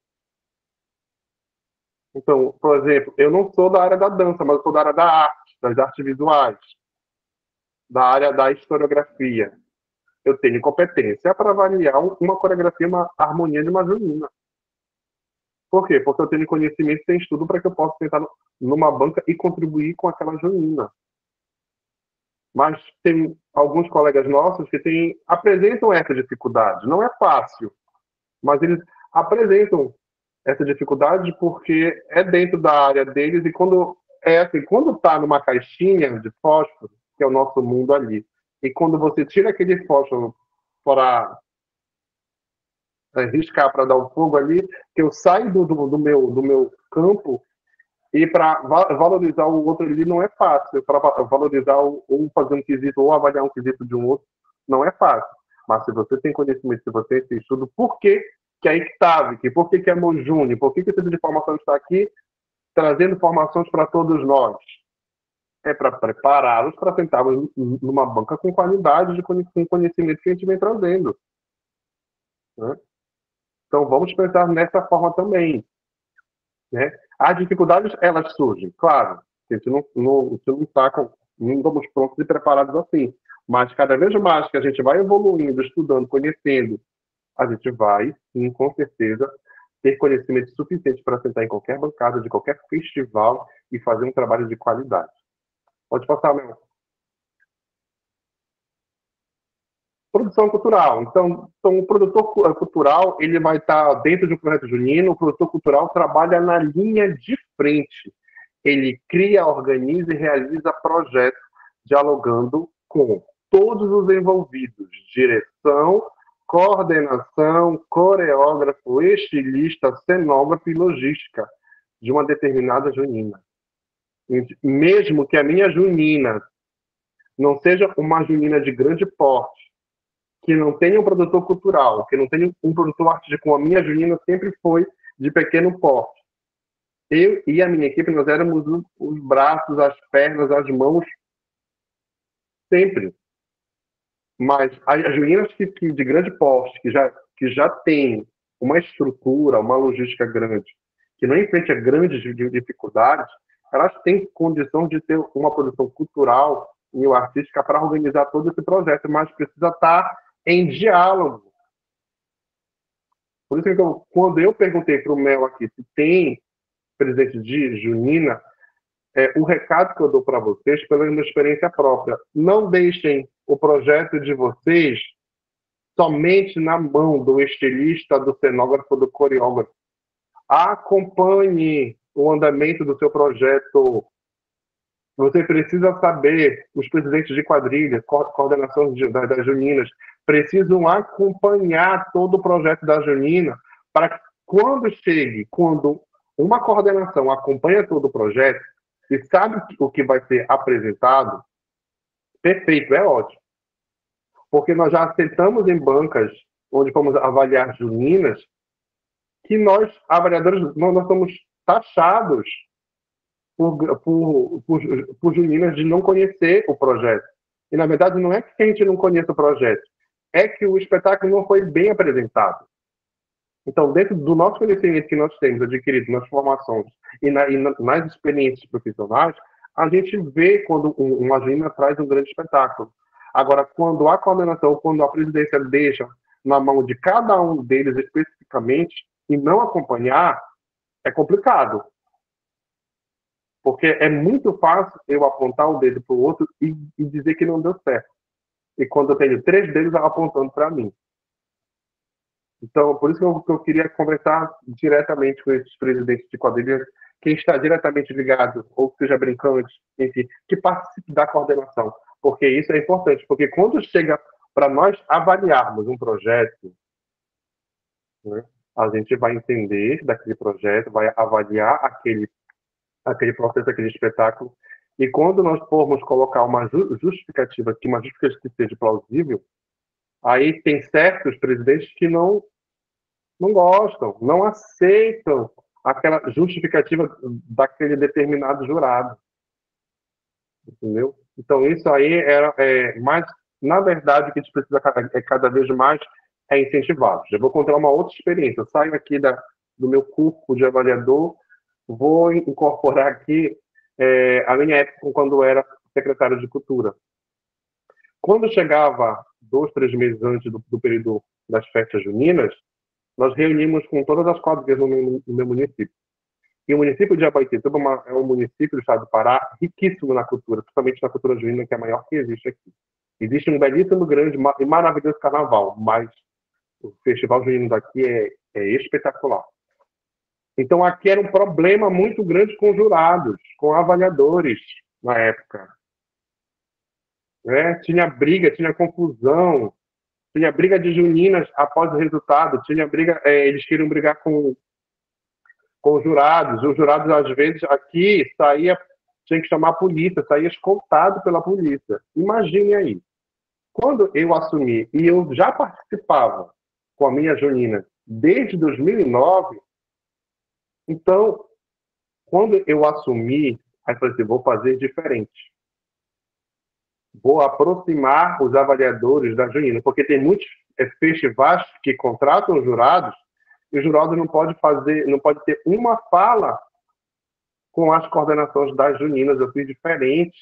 [SPEAKER 2] Então, por exemplo, eu não sou da área da dança, mas eu sou da área da arte, das artes visuais, da área da historiografia. Eu tenho competência para avaliar uma coreografia, uma harmonia de uma junina. Por quê? Porque eu tenho conhecimento e tenho estudo para que eu possa sentar numa banca e contribuir com aquela junina. Mas tem alguns colegas nossos que apresentam essa dificuldade. Não é fácil, mas eles apresentam essa dificuldade porque é dentro da área deles e quando está numa caixinha de fósforo, que é o nosso mundo ali, e quando você tira aquele fósforo para riscar, para dar o fogo ali, que eu saio do meu campo e para valorizar o outro ali não é fácil. Para valorizar ou fazer um quesito ou avaliar um quesito de um outro não é fácil. Mas se você tem conhecimento, se você tem estudo, por que a ICTAV, por que a Mojune, por que o Centro de Informação está aqui trazendo informações para todos nós? É para prepará-los para sentarmos numa banca com qualidade, com conhecimento que a gente vem trazendo, né? Então, vamos pensar nessa forma também, né? As dificuldades, elas surgem, claro. A gente não estamos prontos e preparados assim. Mas, cada vez mais que a gente vai evoluindo, estudando, conhecendo, a gente vai, sim, com certeza, ter conhecimento suficiente para sentar em qualquer bancada, de qualquer festival e fazer um trabalho de qualidade. Pode passar, Léo. Produção cultural. Então, o produtor cultural ele vai estar dentro de um projeto junino. O produtor cultural trabalha na linha de frente. Ele cria, organiza e realiza projetos dialogando com todos os envolvidos: direção, coordenação, coreógrafo, estilista, cenógrafo e logística de uma determinada junina. Mesmo que a minha junina não seja uma junina de grande porte, que não tenha um produtor cultural, que não tenha um produtor artístico, como a minha junina sempre foi de pequeno porte. Eu e a minha equipe, nós éramos os braços, as pernas, as mãos, sempre. Mas as juninas de grande porte, que já tem uma estrutura, uma logística grande, que não enfrenta grandes dificuldades, elas têm condição de ter uma produção cultural e artística para organizar todo esse projeto, mas precisa estar em diálogo. Por isso que quando eu perguntei para o Mel aqui se tem presente de junina, o recado que eu dou para vocês, pela minha experiência própria, não deixem o projeto de vocês somente na mão do estilista, do cenógrafo, do coreógrafo. Acompanhe o andamento do seu projeto. Você precisa saber, os presidentes de quadrilha, coordenações das juninas, precisam acompanhar todo o projeto da junina para que quando uma coordenação acompanha todo o projeto e sabe o que vai ser apresentado, perfeito, é ótimo. Porque nós já sentamos em bancas onde fomos avaliar juninas que nós, avaliadores, nós somos taxados por juninas de não conhecer o projeto. E, na verdade, não é que a gente não conheça o projeto, é que o espetáculo não foi bem apresentado. Então, dentro do nosso conhecimento que nós temos adquirido nas formações e nas experiências profissionais, a gente vê quando uma junina traz um grande espetáculo. Agora, quando a coordenação, quando a presidência deixa na mão de cada um deles especificamente e não acompanhar, é complicado. Porque é muito fácil eu apontar o dedo para o outro e dizer que não deu certo. E quando eu tenho 3 deles apontando para mim. Então, por isso que eu queria conversar diretamente com esses presidentes de quadrilha, quem está diretamente ligado, ou que seja brincante, enfim, que participe da coordenação. Porque isso é importante. Porque quando chega para nós avaliarmos um projeto, né, a gente vai entender daquele projeto, vai avaliar aquele processo, aquele espetáculo. E quando nós formos colocar uma justificativa, uma justificativa que seja plausível, aí tem certos presidentes que não gostam, não aceitam aquela justificativa daquele determinado jurado. Entendeu? Então, isso aí mas, na verdade, o que a gente precisa cada vez mais é incentivar. Já vou contar uma outra experiência. Eu saio aqui do meu corpo de avaliador, vou incorporar aqui a minha época quando eu era secretário de Cultura. Quando chegava 2, 3 meses antes do período das festas juninas, nós reunimos com todas as quadrilhas no meu município. E o município de Abaetetuba é um município do estado do Pará riquíssimo na cultura, principalmente na cultura junina, que é a maior que existe aqui. Existe um belíssimo, grande e maravilhoso carnaval, mas o festival junino daqui é espetacular. Então, aqui era um problema muito grande com jurados, com avaliadores na época. Tinha briga, tinha confusão, tinha briga de juninas após o resultado, tinha briga, eles queriam brigar com os jurados. Os jurados, às vezes, aqui tinha que chamar a polícia, saía escoltado pela polícia. Imagine aí. Quando eu assumi, e eu já participava com a minha junina desde 2009, então, quando eu assumi, aí eu falei assim, vou fazer diferente. Vou aproximar os avaliadores da junina, porque tem muitos festivais que contratam jurados e o jurado não pode ter uma fala com as coordenações das juninas. Eu fiz diferente.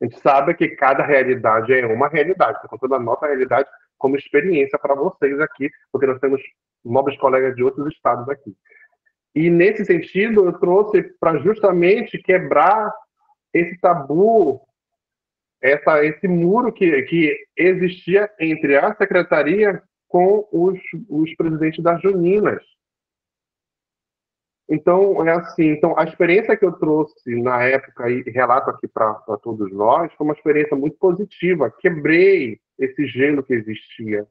[SPEAKER 2] A gente sabe que cada realidade é uma realidade. Estou contando a nossa realidade como experiência para vocês aqui, porque nós temos nobres colegas de outros estados aqui. E, nesse sentido, eu trouxe para justamente quebrar esse tabu, esse muro que existia entre a secretaria com os presidentes das juninas. Então, é assim. Então, a experiência que eu trouxe na época, e relato aqui para todos nós, foi uma experiência muito positiva. Quebrei esse gelo que existia.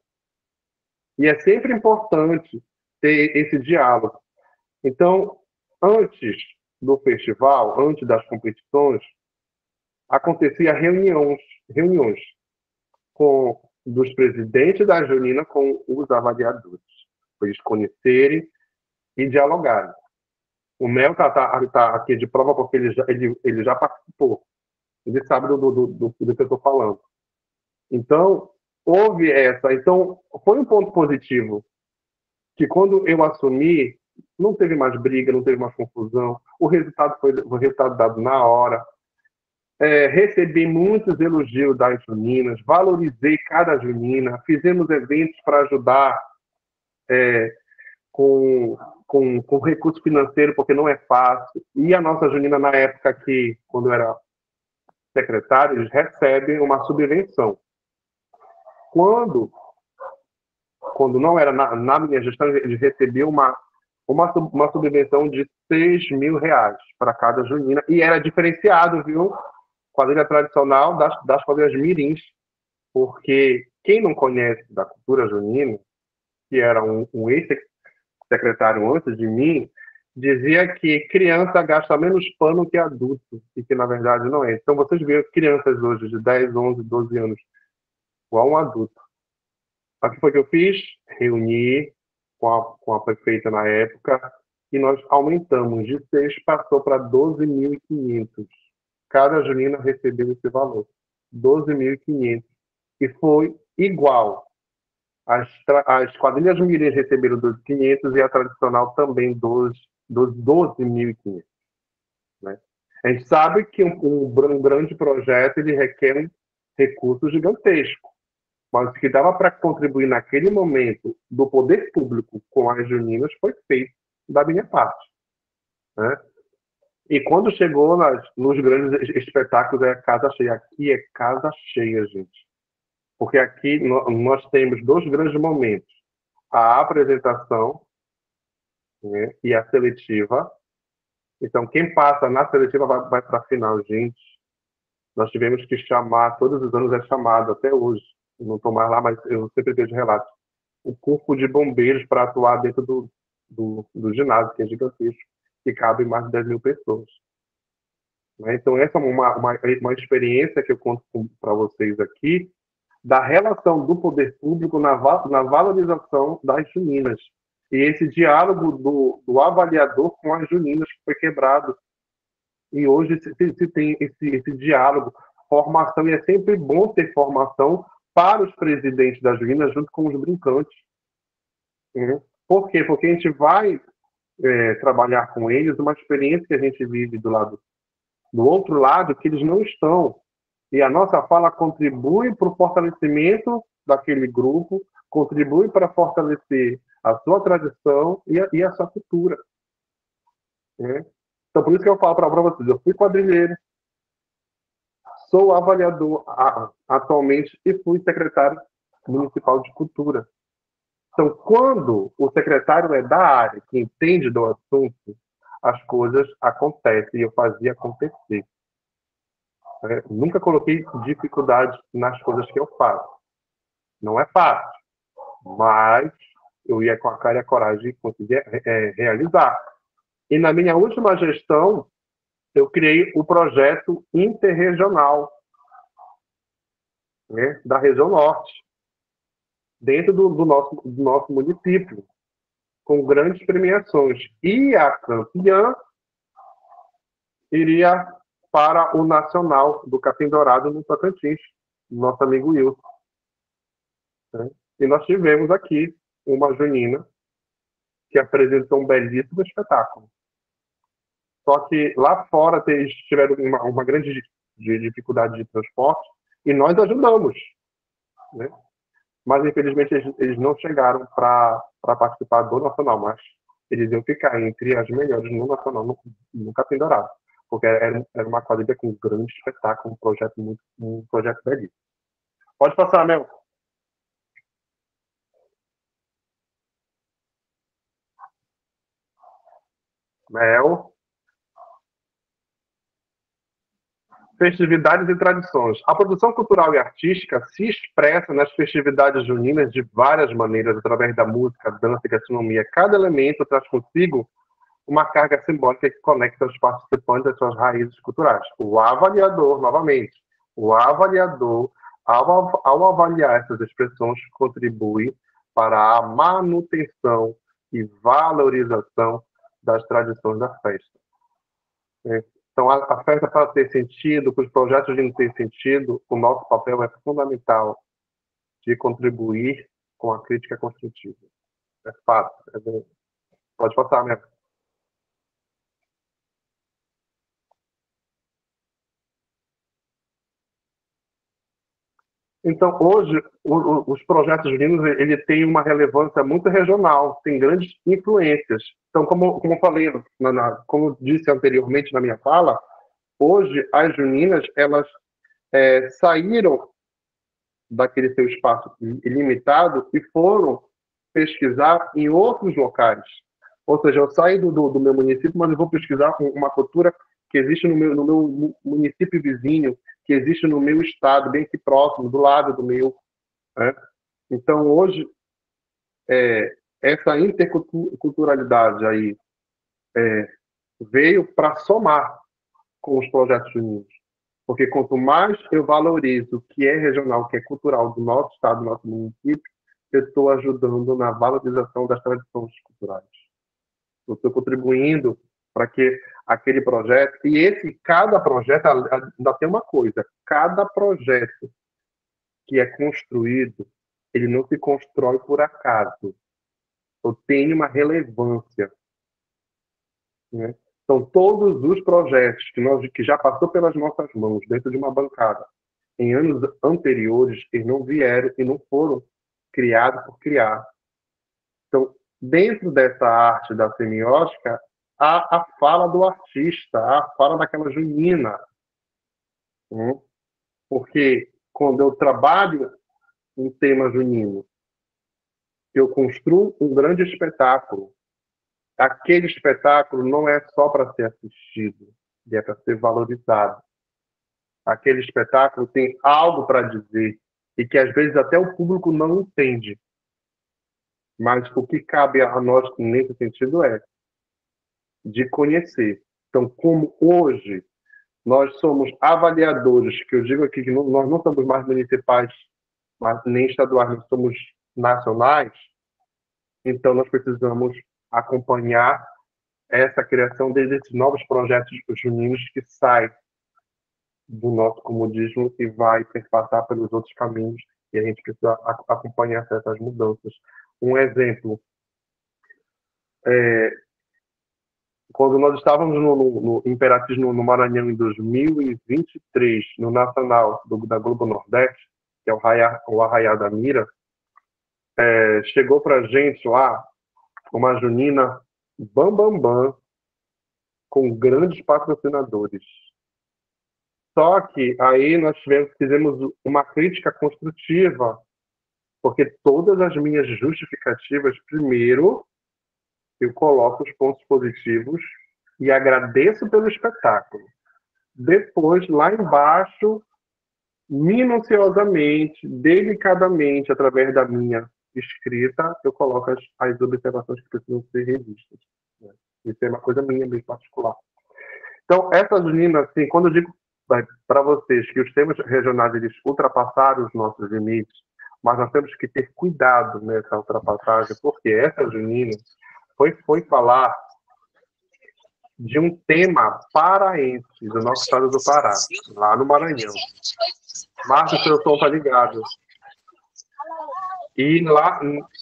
[SPEAKER 2] E é sempre importante ter esse diálogo. Então, antes do festival, antes das competições, acontecia reuniões dos presidentes da junina com os avaliadores, para eles conhecerem e dialogarem. O Mel tá aqui de prova porque ele já participou. Ele sabe do que eu estou falando. Então, houve essa. Então, foi um ponto positivo que quando eu assumi, não teve mais briga, não teve mais confusão. O resultado foi o resultado dado na hora. Recebi muitos elogios das juninas, valorizei cada junina, fizemos eventos para ajudar com recurso financeiro, porque não é fácil. E a nossa junina, na época que, quando eu era secretário, eles recebem uma subvenção. Quando não era na minha gestão, eles recebiam uma subvenção de R$6.000 para cada junina, e era diferenciado, viu? Quadrilha tradicional das quadrilhas mirins, porque quem não conhece da cultura junina, que era um ex-secretário antes de mim, dizia que criança gasta menos pano que adulto, e que na verdade não é. Então vocês veem crianças hoje de 10, 11, 12 anos, igual um adulto. O que foi que eu fiz? Reuni com a prefeita na época, e nós aumentamos de 6, passou para 12.500. Cada junina recebeu esse valor, 12.500. E foi igual. As quadrilhas mirins receberam 12.500 e a tradicional também 12.500. Né? A gente sabe que um grande projeto ele requer um recurso gigantesco, mas o que dava para contribuir naquele momento do poder público com as juninas foi feito da minha parte. Né? E quando chegou nos grandes espetáculos, é casa cheia. Aqui é casa cheia, gente. Porque aqui nós temos dois grandes momentos. A apresentação, né, e a seletiva. Então, quem passa na seletiva vai para a final, gente. Nós tivemos que chamar, todos os anos é chamado, até hoje. Eu não estou mais lá, mas eu sempre vejo relatos. O corpo de bombeiros para atuar dentro do ginásio, que é gigantesco, que cabe mais de 10 mil pessoas. Então, essa é uma experiência que eu conto para vocês aqui, da relação do poder público na valorização das juninas. E esse diálogo do avaliador com as juninas que foi quebrado. E hoje se tem esse diálogo, formação, e é sempre bom ter formação para os presidentes das juninas junto com os brincantes. Por quê? Porque a gente vai trabalhar com eles uma experiência que a gente vive do outro lado, que eles não estão. E a nossa fala contribui para o fortalecimento daquele grupo, contribui para fortalecer a sua tradição e a sua cultura. Então, por isso que eu falo para vocês, eu fui quadrilheiro, sou avaliador atualmente e fui secretário municipal de cultura. Então, quando o secretário é da área, que entende do assunto, as coisas acontecem, e eu fazia acontecer. Nunca coloquei dificuldade nas coisas que eu faço. Não é fácil, mas eu ia com a cara e a coragem de conseguir realizar. E na minha última gestão, eu criei o projeto interregional, né, da região norte, dentro do nosso município, com grandes premiações. E a campeã iria para o Nacional do Capim Dourado no Tocantins, nosso amigo Wilson. E nós tivemos aqui uma junina que apresentou um belíssimo espetáculo. Só que lá fora eles tiveram uma grande dificuldade de transporte e nós ajudamos, né? Mas infelizmente eles não chegaram para participar do Nacional, mas eles iam ficar entre as melhores no Nacional, no Capim Dourado, porque era uma quadrilha com um grande espetáculo, um projeto belíssimo. Pode passar, Mel. Mel. Festividades e tradições. A produção cultural e artística se expressa nas festividades juninas de várias maneiras, através da música, dança e gastronomia. Cada elemento traz consigo uma carga simbólica que conecta os participantes às suas raízes culturais. O avaliador, novamente, ao avaliar essas expressões, contribui para a manutenção e valorização das tradições da festa. Então, a festa, para ter sentido, para os projetos de não ter sentido, o nosso papel é fundamental de contribuir com a crítica construtiva. É fácil. Pode passar, mesmo. Então, hoje, os projetos juninos ele tem uma relevância muito regional, tem grandes influências. Então, como eu falei, como eu disse anteriormente na minha fala, hoje as juninas elas saíram daquele seu espaço ilimitado e foram pesquisar em outros locais. Ou seja, eu saio do meu município, mas eu vou pesquisar uma cultura que existe no meu município vizinho, que existe no meu estado, bem aqui próximo, do lado do meu. Né? Então, hoje, essa interculturalidade aí veio para somar com os projetos juninos. Porque quanto mais eu valorizo o que é regional, o que é cultural do nosso estado, do nosso município, eu estou ajudando na valorização das tradições culturais. Eu estou contribuindo para que aquele projeto, e cada projeto, ainda tem uma coisa, cada projeto que é construído, ele não se constrói por acaso. Então, tem uma relevância. Né? Então, todos os projetos que já passou pelas nossas mãos, dentro de uma bancada, em anos anteriores, eles não vieram e não foram criados por criar. Então, dentro dessa arte da semiótica, a fala do artista, a fala daquela junina. Porque quando eu trabalho um tema junino, eu construo um grande espetáculo, aquele espetáculo não é só para ser assistido, ele é para ser valorizado. Aquele espetáculo tem algo para dizer e que às vezes até o público não entende. Mas o que cabe a nós nesse sentido é de conhecer. Então, como hoje nós somos avaliadores, que eu digo aqui que nós não somos mais municipais, nem estaduais, nós somos nacionais, então nós precisamos acompanhar essa criação desses novos projetos juninos que saem do nosso comodismo e vai perpassar pelos outros caminhos, e a gente precisa acompanhar essas mudanças. Um exemplo, quando nós estávamos no Imperatriz, no Maranhão, em 2023, no Nacional da Globo Nordeste, que é o Arraiá da Mira, chegou para a gente lá uma junina bam, bam, bam, com grandes patrocinadores. Só que aí nós fizemos uma crítica construtiva, porque todas as minhas justificativas, primeiro, eu coloco os pontos positivos e agradeço pelo espetáculo. Depois, lá embaixo, minuciosamente, delicadamente, através da minha escrita, eu coloco as observações que precisam ser revistas. Né? Isso é uma coisa minha, bem particular. Então, essa junina, assim, quando eu digo para vocês que os temas regionais eles ultrapassaram os nossos limites, mas nós temos que ter cuidado nessa ultrapassagem, porque essa junina foi falar de um tema paraense, do nosso estado do Pará, lá no Maranhão. Márcio, seu som tá ligado. E lá,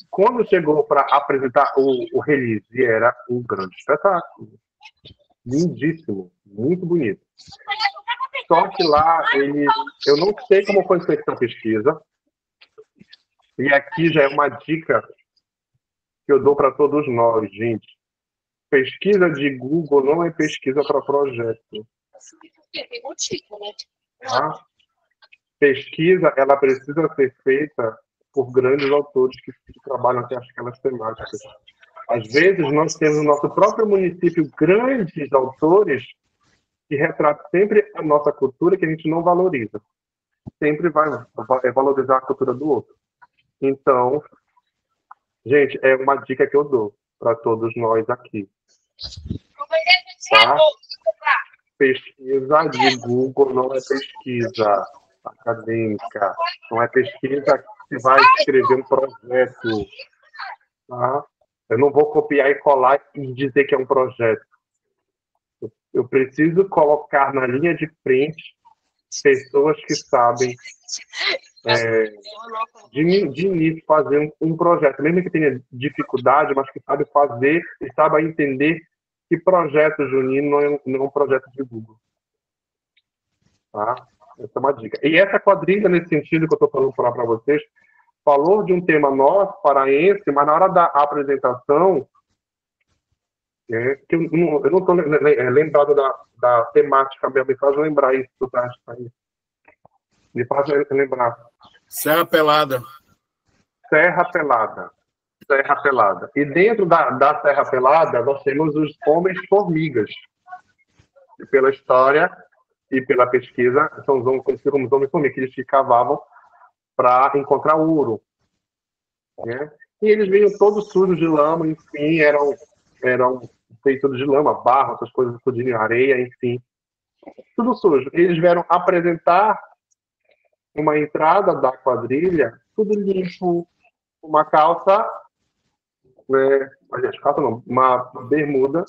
[SPEAKER 2] quando chegou para apresentar o release, era um grande espetáculo. Lindíssimo, muito bonito. Só que lá, eu não sei como foi feita a pesquisa, e aqui já é uma dica que eu dou para todos nós, gente. Pesquisa de Google não é pesquisa para projeto. Tá? Pesquisa, ela precisa ser feita por grandes autores que trabalham até aquelas temáticas. Às vezes, nós temos no nosso próprio município grandes autores que retratam sempre a nossa cultura que a gente não valoriza. Sempre vai valorizar a cultura do outro. Então, gente, é uma dica que eu dou para todos nós aqui. Tá? Pesquisa de Google não é pesquisa acadêmica, não é pesquisa que vai escrever um projeto. Tá? Eu não vou copiar e colar e dizer que é um projeto. Eu preciso colocar na linha de frente pessoas que sabem de início fazer um projeto, mesmo que tenha dificuldade, mas que sabe fazer e sabe entender que projeto junino não é um projeto de Google. Tá? Essa é uma dica. E essa quadrilha, nesse sentido que eu estou falando para vocês, falou de um tema nosso, paraense, mas na hora da apresentação, que eu não estou lembrado da temática mesmo, me faz lembrar isso, tá? Me faz lembrar.
[SPEAKER 1] Serra Pelada.
[SPEAKER 2] Serra Pelada. Serra Pelada. E dentro da Serra Pelada, nós temos os Homens-Formigas. E pela história e pela pesquisa, são os Homens-Formigas, que eles se cavavam para encontrar ouro. Né? E eles vinham todos sujos de lama, enfim, eram feitos de lama, barro, essas coisas, tudinho, areia, enfim. Tudo sujo. Eles vieram apresentar uma entrada da quadrilha, tudo limpo, uma calça, uma bermuda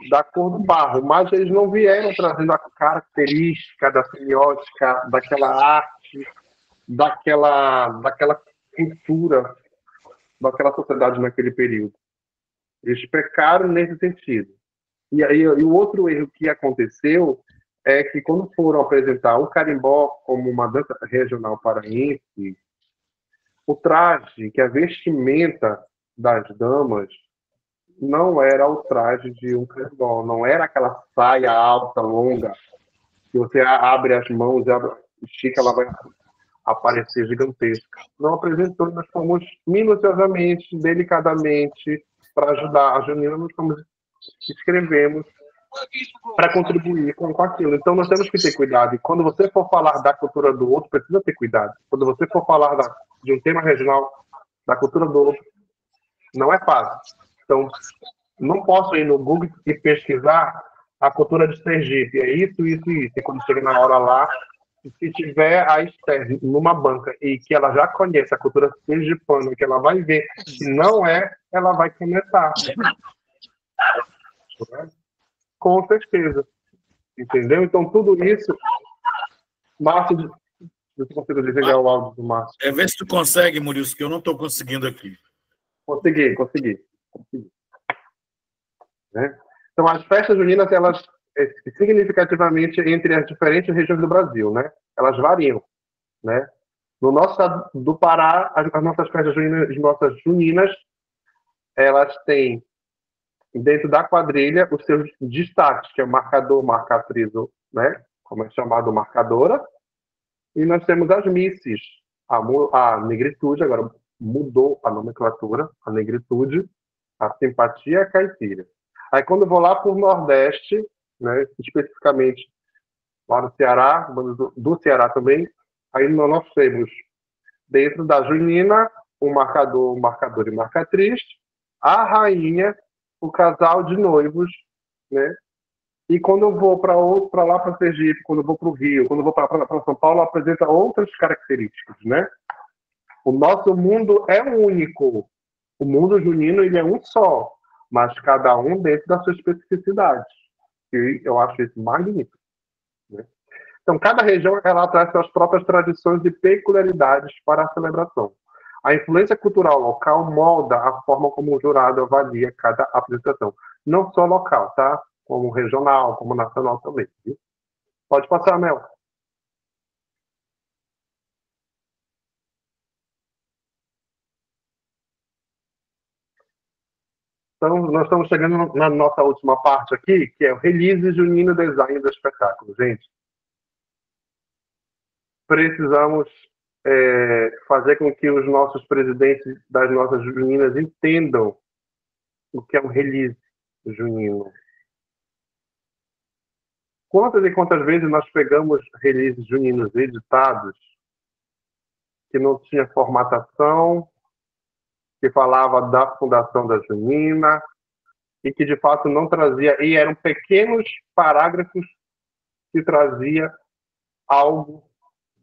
[SPEAKER 2] da cor do barro, mas eles não vieram trazendo a característica da semiótica, daquela arte, daquela cultura, daquela sociedade naquele período. Eles pecaram nesse sentido. E aí, o outro erro que aconteceu é que quando foram apresentar o carimbó como uma dança regional paraense, o traje, que é a vestimenta das damas, não era o traje de um credó, não era aquela saia alta, longa, que você abre as mãos, estica, ela vai aparecer gigantesca. Não apresentou, nós fomos minuciosamente, delicadamente, para ajudar a Junina, nós fomos, escrevemos para contribuir com aquilo. Então, nós temos que ter cuidado. E quando você for falar da cultura do outro, precisa ter cuidado. Quando você for falar de um tema regional, da cultura do outro, não é fácil. Então, não posso ir no Google e pesquisar a cultura de Sergipe. É isso, isso e isso. E quando chega na hora lá, se tiver a Esther numa banca e que ela já conhece a cultura sergipana, que ela vai ver que não é, ela vai começar. Com certeza. Entendeu? Então, tudo isso... Márcio, eu consigo desligar o áudio do Márcio.
[SPEAKER 1] Vê se tu consegue, Maurício, que eu não estou conseguindo aqui.
[SPEAKER 2] Consegui. Né? Então, as festas juninas, elas, significativamente, entre as diferentes regiões do Brasil, né? Elas variam, né? No nosso estado do Pará, as nossas festas juninas, elas têm, dentro da quadrilha, os seus destaques, que é o marcador, marcatriz, né? Como é chamado, marcadora. E nós temos as misses, a negritude, agora mudou a nomenclatura, a negritude, a simpatia, a caipira. Aí, quando eu vou lá para o Nordeste, né, especificamente lá no Ceará, do Ceará também, aí nós temos, dentro da junina, um marcador e marcatriz, a rainha, o casal de noivos, né? E quando eu vou para lá para Sergipe, quando eu vou para o Rio, quando eu vou para São Paulo, apresenta outras características, né? O nosso mundo é único. O mundo junino, ele é um só, mas cada um dentro da sua especificidade. E eu acho isso magnífico, né? Então, cada região, ela traz suas próprias tradições e peculiaridades para a celebração. A influência cultural local molda a forma como o jurado avalia cada apresentação. Não só local, tá? Como regional, como nacional também. Viu? Pode passar, Mel. Então, nós estamos chegando na nossa última parte aqui, que é o release junino design do espetáculo. Gente, precisamos fazer com que os nossos presidentes das nossas juninas entendam o que é um release junino. Quantas e quantas vezes nós pegamos releases juninos editados que não tinha formatação, que falava da fundação da junina e que de fato não trazia, e eram pequenos parágrafos que trazia algo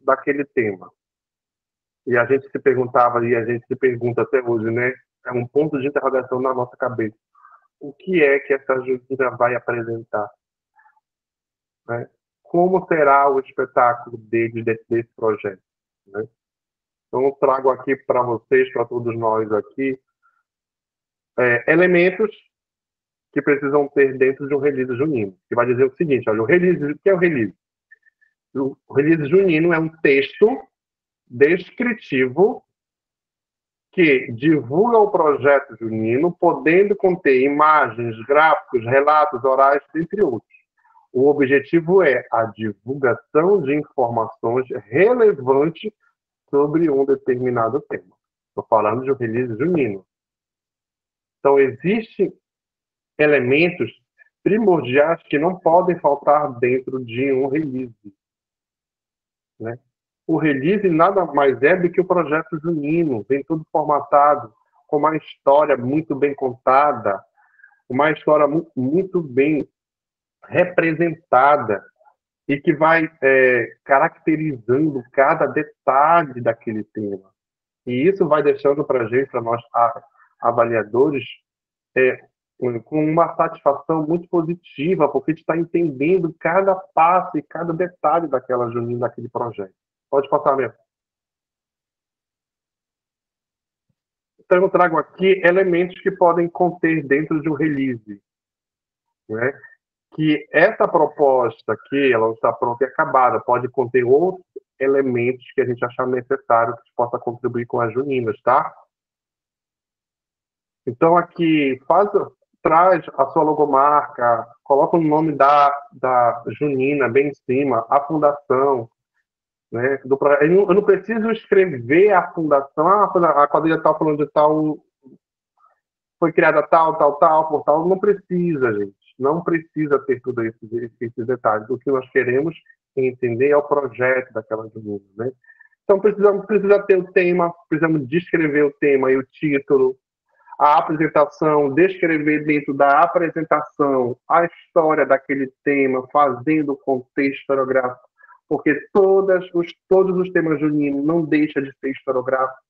[SPEAKER 2] daquele tema. E a gente se perguntava, e a gente se pergunta até hoje, né? É um ponto de interrogação na nossa cabeça. O que é que essa junina vai apresentar? Né? Como será o espetáculo desse projeto? Né? Então, eu trago aqui para vocês, para todos nós aqui, elementos que precisam ter dentro de um release junino. Que vai dizer o seguinte, olha, o que é o release? O release junino é um texto descritivo que divulga o projeto junino, podendo conter imagens, gráficos, relatos orais, entre outros. O objetivo é a divulgação de informações relevantes sobre um determinado tema. Estou falando de um release junino. Então, existem elementos primordiais que não podem faltar dentro de um release. Né? O release nada mais é do que o projeto junino, vem tudo formatado, com uma história muito bem contada, uma história muito bem representada e que vai caracterizando cada detalhe daquele tema. E isso vai deixando para a gente, para nós avaliadores, com uma satisfação muito positiva, porque a gente está entendendo cada passo e cada detalhe daquela junina, daquele projeto. Pode passar mesmo. Então, eu trago aqui elementos que podem conter dentro de um release. Né? Que essa proposta aqui, ela não está pronta e acabada, pode conter outros elementos que a gente achar necessário que possa contribuir com as juninas, tá? Então, aqui, traz a sua logomarca, coloca o nome da Junina bem em cima, a fundação, né? Eu não preciso escrever a fundação, a quadrilha tal, falando de tal, foi criada tal, tal, tal, por tal. Não precisa, gente. Não precisa ter tudo esses detalhes. O que nós queremos entender é o projeto daquela Junina, né? Então, precisa ter o tema, precisamos descrever o tema e o título, a apresentação, descrever dentro da apresentação a história daquele tema, fazendo o contexto historiográfico, porque todos os temas juninos não deixam de ser historiográfico,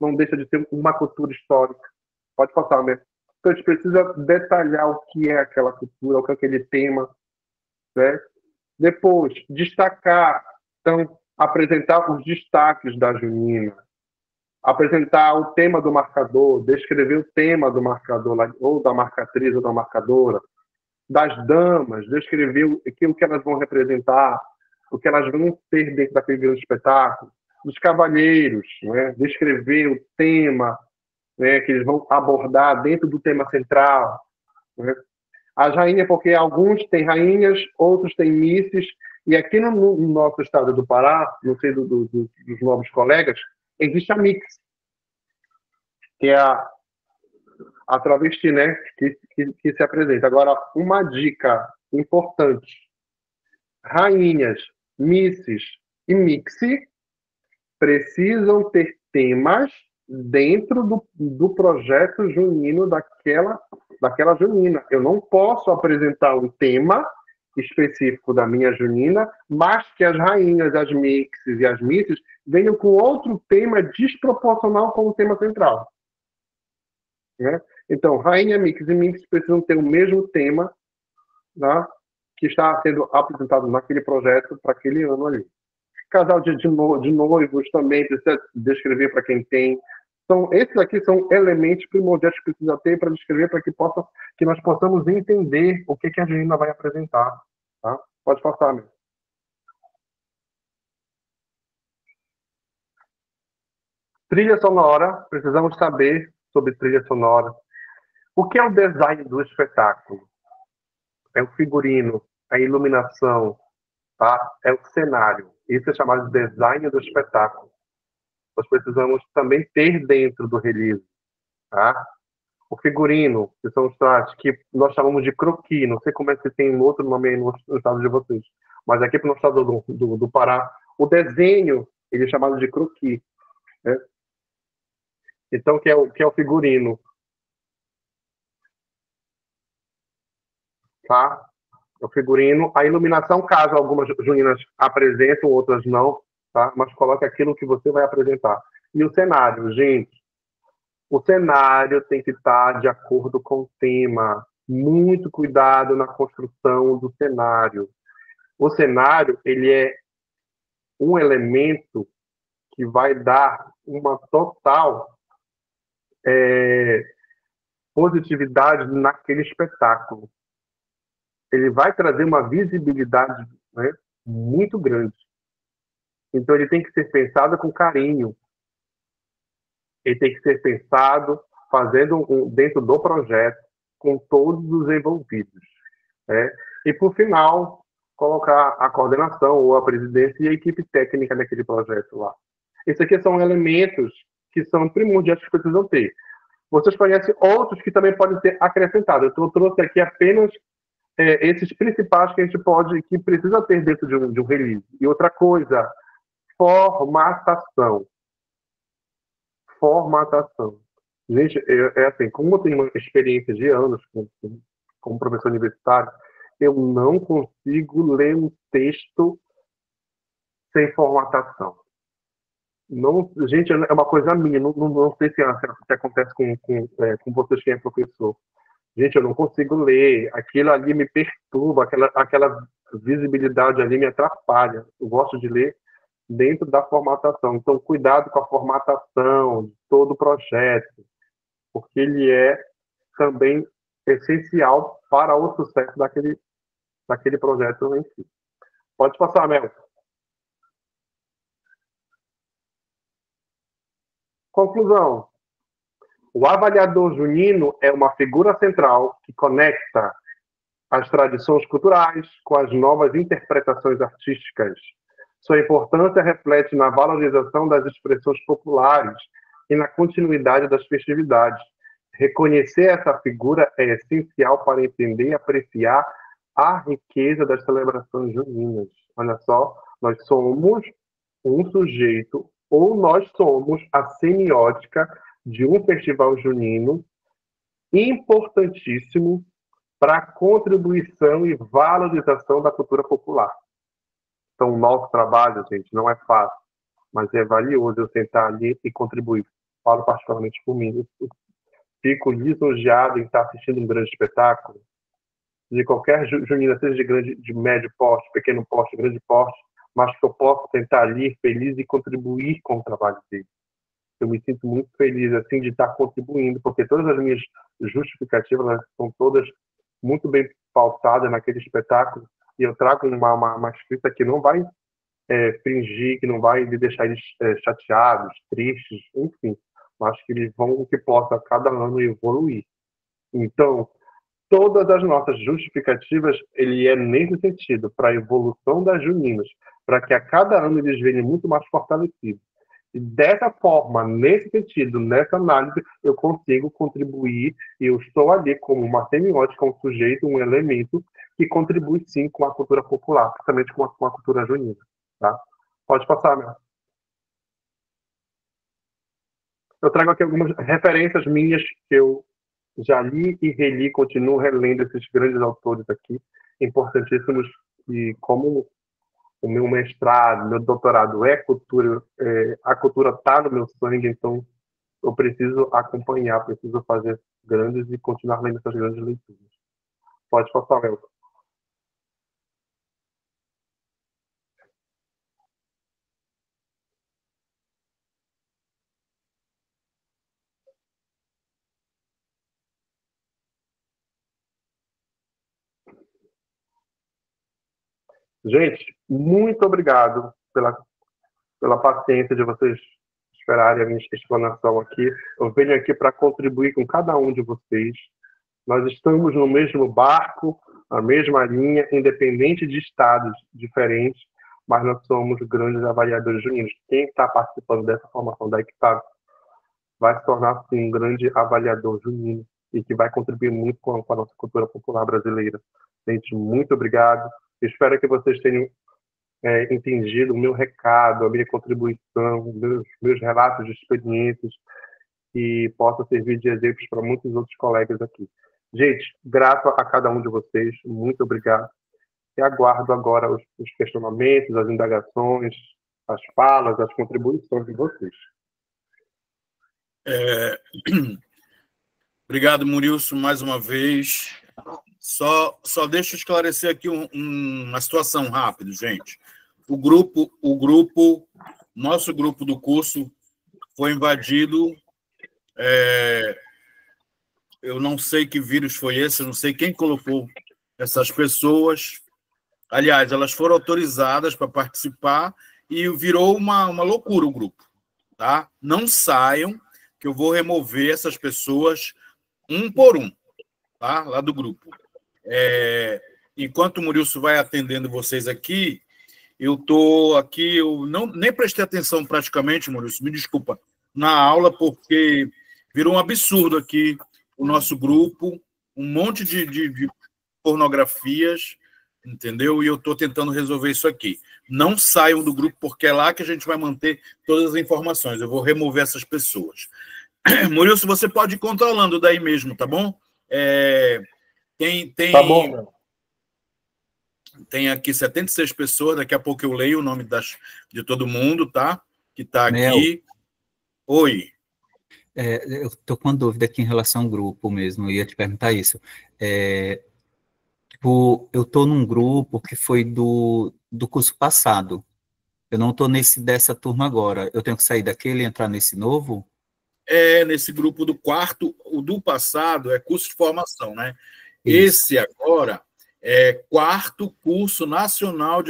[SPEAKER 2] não deixa de ter uma cultura histórica. Pode passar, né? Então, a gente precisa detalhar o que é aquela cultura, o que é aquele tema, né? Depois, destacar, então, apresentar os destaques da junina, apresentar o tema do marcador, descrever o tema do marcador, ou da marcatriz ou da marcadora, das damas, descrever aquilo que elas vão representar, o que elas vão ter dentro daquele grande espetáculo, dos cavalheiros, né? Descrever o tema, né, que eles vão abordar dentro do tema central, né? As rainhas, porque alguns têm rainhas, outros têm misses, e aqui no nosso estado do Pará, não sei dos novos colegas, existe a mix, que é a travesti, né, que se apresenta. Agora, uma dica importante: rainhas, misses e mixi precisam ter temas dentro do projeto junino daquela junina. Eu não posso apresentar um tema específico da minha junina, mas que as rainhas, as mixes e as misses venham com outro tema desproporcional com o tema central, né? Então, rainha, mix e mix precisam ter o mesmo tema, né, que está sendo apresentado naquele projeto para aquele ano ali. Casal de noivos também precisa descrever para quem tem. Então, esses aqui são elementos primordiais que precisa ter para descrever, para que nós possamos entender o que a Junina vai apresentar. Tá? Pode passar, meu. Trilha sonora, precisamos saber sobre trilha sonora. O que é o design do espetáculo? É o figurino, a iluminação, tá? É o cenário. Isso é chamado de design do espetáculo. Nós precisamos também ter dentro do release, tá? O figurino, que são os trajes que nós chamamos de croquis. Não sei como é que tem um outro nome aí no estado de vocês, mas aqui no estado do Pará, o desenho ele é chamado de croquis, né? Então, que é o figurino, tá? O figurino, a iluminação, caso algumas juninas apresentam, outras não, tá? Mas coloque aquilo que você vai apresentar. E o cenário, gente, o cenário tem que estar de acordo com o tema. Muito cuidado na construção do cenário. O cenário, ele é um elemento que vai dar uma total positividade naquele espetáculo. Ele vai trazer uma visibilidade, né, muito grande. Então, ele tem que ser pensado com carinho. Ele tem que ser pensado dentro do projeto, com todos os envolvidos, né? E, por final, colocar a coordenação ou a presidência e a equipe técnica daquele projeto lá. Esses aqui são elementos que são primordiais que precisam ter. Vocês conhecem outros que também podem ser acrescentados. Eu trouxe aqui apenas esses principais que precisa ter dentro de um release. E outra coisa, formatação. Formatação. Gente, assim, como eu tenho uma experiência de anos como professor universitário, eu não consigo ler um texto sem formatação. Não, gente, é uma coisa minha, não sei se acontece com vocês que é professor. Gente, eu não consigo ler, aquilo ali me perturba, aquela visibilidade ali me atrapalha. Eu gosto de ler dentro da formatação. Então, cuidado com a formatação de todo o projeto, porque ele é também essencial para o sucesso daquele projeto em si. Pode passar, Mel. Conclusão. O avaliador junino é uma figura central que conecta as tradições culturais com as novas interpretações artísticas. Sua importância reflete na valorização das expressões populares e na continuidade das festividades. Reconhecer essa figura é essencial para entender e apreciar a riqueza das celebrações juninas. Olha só, nós somos um sujeito, ou nós somos a semiótica de um festival junino importantíssimo para a contribuição e valorização da cultura popular. Então, o nosso trabalho, gente, não é fácil, mas é valioso eu sentar ali e contribuir. Falo particularmente por mim. Eu fico lisonjeado em estar assistindo um grande espetáculo, de qualquer junina, seja de médio porte, pequeno porte, grande porte, mas que eu posso sentar ali feliz e contribuir com o trabalho dele. Eu me sinto muito feliz assim de estar contribuindo, porque todas as minhas justificativas elas são todas muito bem pautadas naquele espetáculo, e eu trago uma escrita que não vai fingir, que não vai me deixar eles chateados, tristes, enfim, mas que eles vão, que possa cada ano evoluir. Então, todas as nossas justificativas, ele é nesse sentido, para a evolução das juninas, para que a cada ano eles venham muito mais fortalecidos. E dessa forma, nesse sentido, nessa análise, eu consigo contribuir e eu estou ali como uma semiótica, um sujeito, um elemento que contribui sim com a cultura popular, principalmente com a cultura junina. Tá? Pode passar, Mel. Eu trago aqui algumas referências minhas que eu já li e reli, continuo relendo esses grandes autores aqui, importantíssimos, e como o meu mestrado, meu doutorado é cultura, a cultura está no meu sangue, então eu preciso acompanhar, preciso fazer grandes e continuar lendo essas grandes leituras. Pode passar, Léo. Gente, muito obrigado pela paciência de vocês esperarem a minha explanação aqui. Eu venho aqui para contribuir com cada um de vocês. Nós estamos no mesmo barco, na mesma linha, independente de estados diferentes, mas nós somos grandes avaliadores juninos. Quem está participando dessa formação da Equitab vai se tornar, sim, um grande avaliador junino e que vai contribuir muito com a nossa cultura popular brasileira. Gente, muito obrigado. Espero que vocês tenham entendido o meu recado, a minha contribuição, meus relatos de experiências, e possa servir de exemplos para muitos outros colegas aqui. Gente, grato a cada um de vocês, muito obrigado. E aguardo agora os questionamentos, as indagações, as falas, as contribuições de vocês.
[SPEAKER 1] Obrigado, Murilson, mais uma vez. Só deixa eu esclarecer aqui uma situação rápida, gente. Nosso grupo do curso foi invadido. Eu não sei que vírus foi esse, eu não sei quem colocou essas pessoas. Aliás, elas foram autorizadas para participar e virou uma loucura o grupo. Tá? Não saiam, que eu vou remover essas pessoas um por um, tá? Lá do grupo. Enquanto o Murilson vai atendendo vocês aqui, eu estou aqui, eu nem prestei atenção praticamente, Murilson, me desculpa, na aula, porque virou um absurdo aqui o nosso grupo, um monte de pornografias, entendeu? E eu estou tentando resolver isso aqui. Não saiam do grupo, porque é lá que a gente vai manter todas as informações. Eu vou remover essas pessoas. Murilson, você pode ir controlando daí mesmo, tá bom?
[SPEAKER 2] Tá bom,
[SPEAKER 1] tem aqui 76 pessoas, daqui a pouco eu leio o nome de todo mundo, tá? Que está aqui. Oi.
[SPEAKER 3] Eu estou com uma dúvida aqui em relação ao grupo mesmo, eu ia te perguntar isso. Tipo, eu estou num grupo que foi do curso passado. Eu não estou dessa turma agora. Eu tenho que sair daquele e entrar nesse novo?
[SPEAKER 1] Nesse grupo do quarto, o do passado é curso de formação, né?
[SPEAKER 3] Isso.
[SPEAKER 1] Esse agora é quarto curso nacional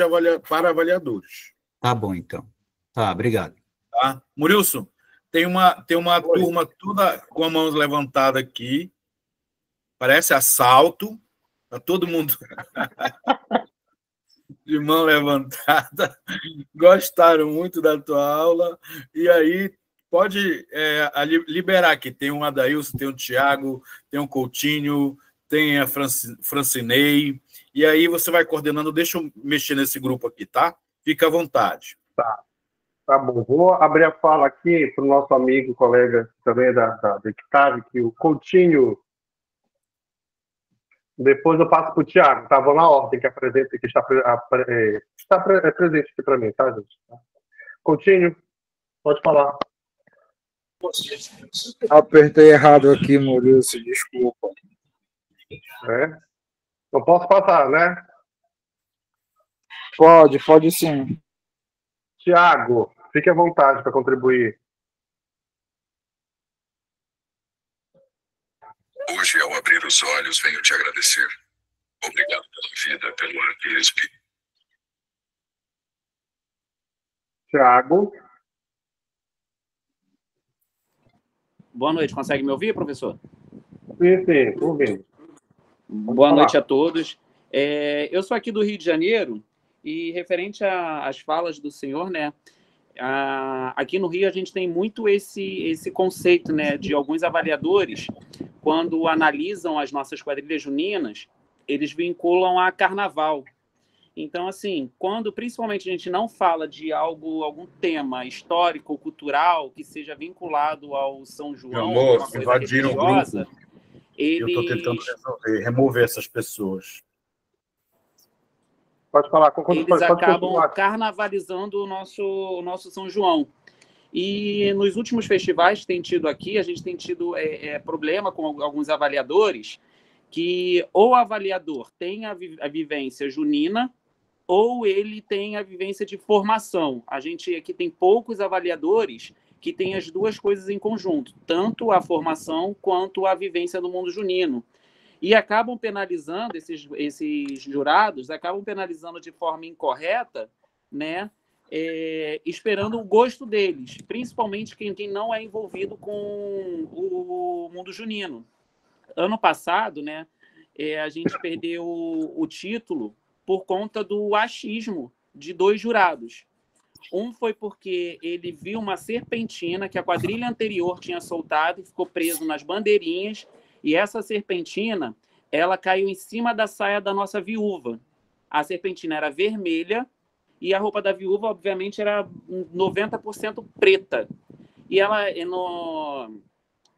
[SPEAKER 1] para avaliadores.
[SPEAKER 3] Tá bom, então. Tá, obrigado.
[SPEAKER 1] Tá? Murilson, Tem uma turma toda com as mãos levantadas aqui. Parece assalto. Está todo mundo de mão levantada. Gostaram muito da tua aula. E aí, pode liberar aqui. Tem um Adailson, tem um Tiago, tem um Coutinho, tem a Francinei. E aí você vai coordenando. Deixa eu mexer nesse grupo aqui, tá? Fica à vontade.
[SPEAKER 2] Tá bom. Vou abrir a fala aqui para o nosso amigo, colega também da Equitave, que o Coutinho. Depois eu passo para o Tiago, tá? Vou na ordem que apresenta, que está presente aqui para mim, tá, gente? Coutinho, pode falar.
[SPEAKER 4] Apertei errado aqui, Maurício, desculpa.
[SPEAKER 2] Não posso passar, né?
[SPEAKER 4] Pode sim.
[SPEAKER 2] Tiago, fique à vontade para contribuir.
[SPEAKER 5] Hoje, ao abrir os olhos, venho te agradecer. Obrigado pela vida, pelo ar que respiro.
[SPEAKER 2] Tiago.
[SPEAKER 6] Boa noite. Consegue me ouvir, professor?
[SPEAKER 2] Sim, ouvindo.
[SPEAKER 6] Boa noite a todos. Eu sou aqui do Rio de Janeiro e referente às falas do senhor, né? Aqui no Rio a gente tem muito esse conceito, né, de alguns avaliadores, quando analisam as nossas quadrilhas juninas, eles vinculam a carnaval. Então, assim, quando principalmente a gente não fala de algum tema histórico ou cultural que seja vinculado ao São João,
[SPEAKER 1] Meu amor,
[SPEAKER 6] coisa
[SPEAKER 1] invadiram
[SPEAKER 6] religiosa,
[SPEAKER 1] o grupo. Eu estou tentando remover essas pessoas.
[SPEAKER 2] Pode falar.
[SPEAKER 6] Eles acabam carnavalizando o nosso São João. E nos últimos festivais que tem tido aqui, a gente tem tido problema com alguns avaliadores, que ou o avaliador tem a vivência junina, ou ele tem a vivência de formação. A gente aqui tem poucos avaliadores que têm as duas coisas em conjunto, tanto a formação quanto a vivência do mundo junino. E acabam penalizando, esses jurados, acabam penalizando de forma incorreta, né? Esperando o gosto deles, principalmente quem não é envolvido com o mundo junino. Ano passado, né, a gente perdeu o título por conta do achismo de 2 jurados. Um foi porque ele viu uma serpentina que a quadrilha anterior tinha soltado e ficou preso nas bandeirinhas, e essa serpentina, ela caiu em cima da saia da nossa viúva. A serpentina era vermelha e a roupa da viúva, obviamente, era 90% preta. E ela,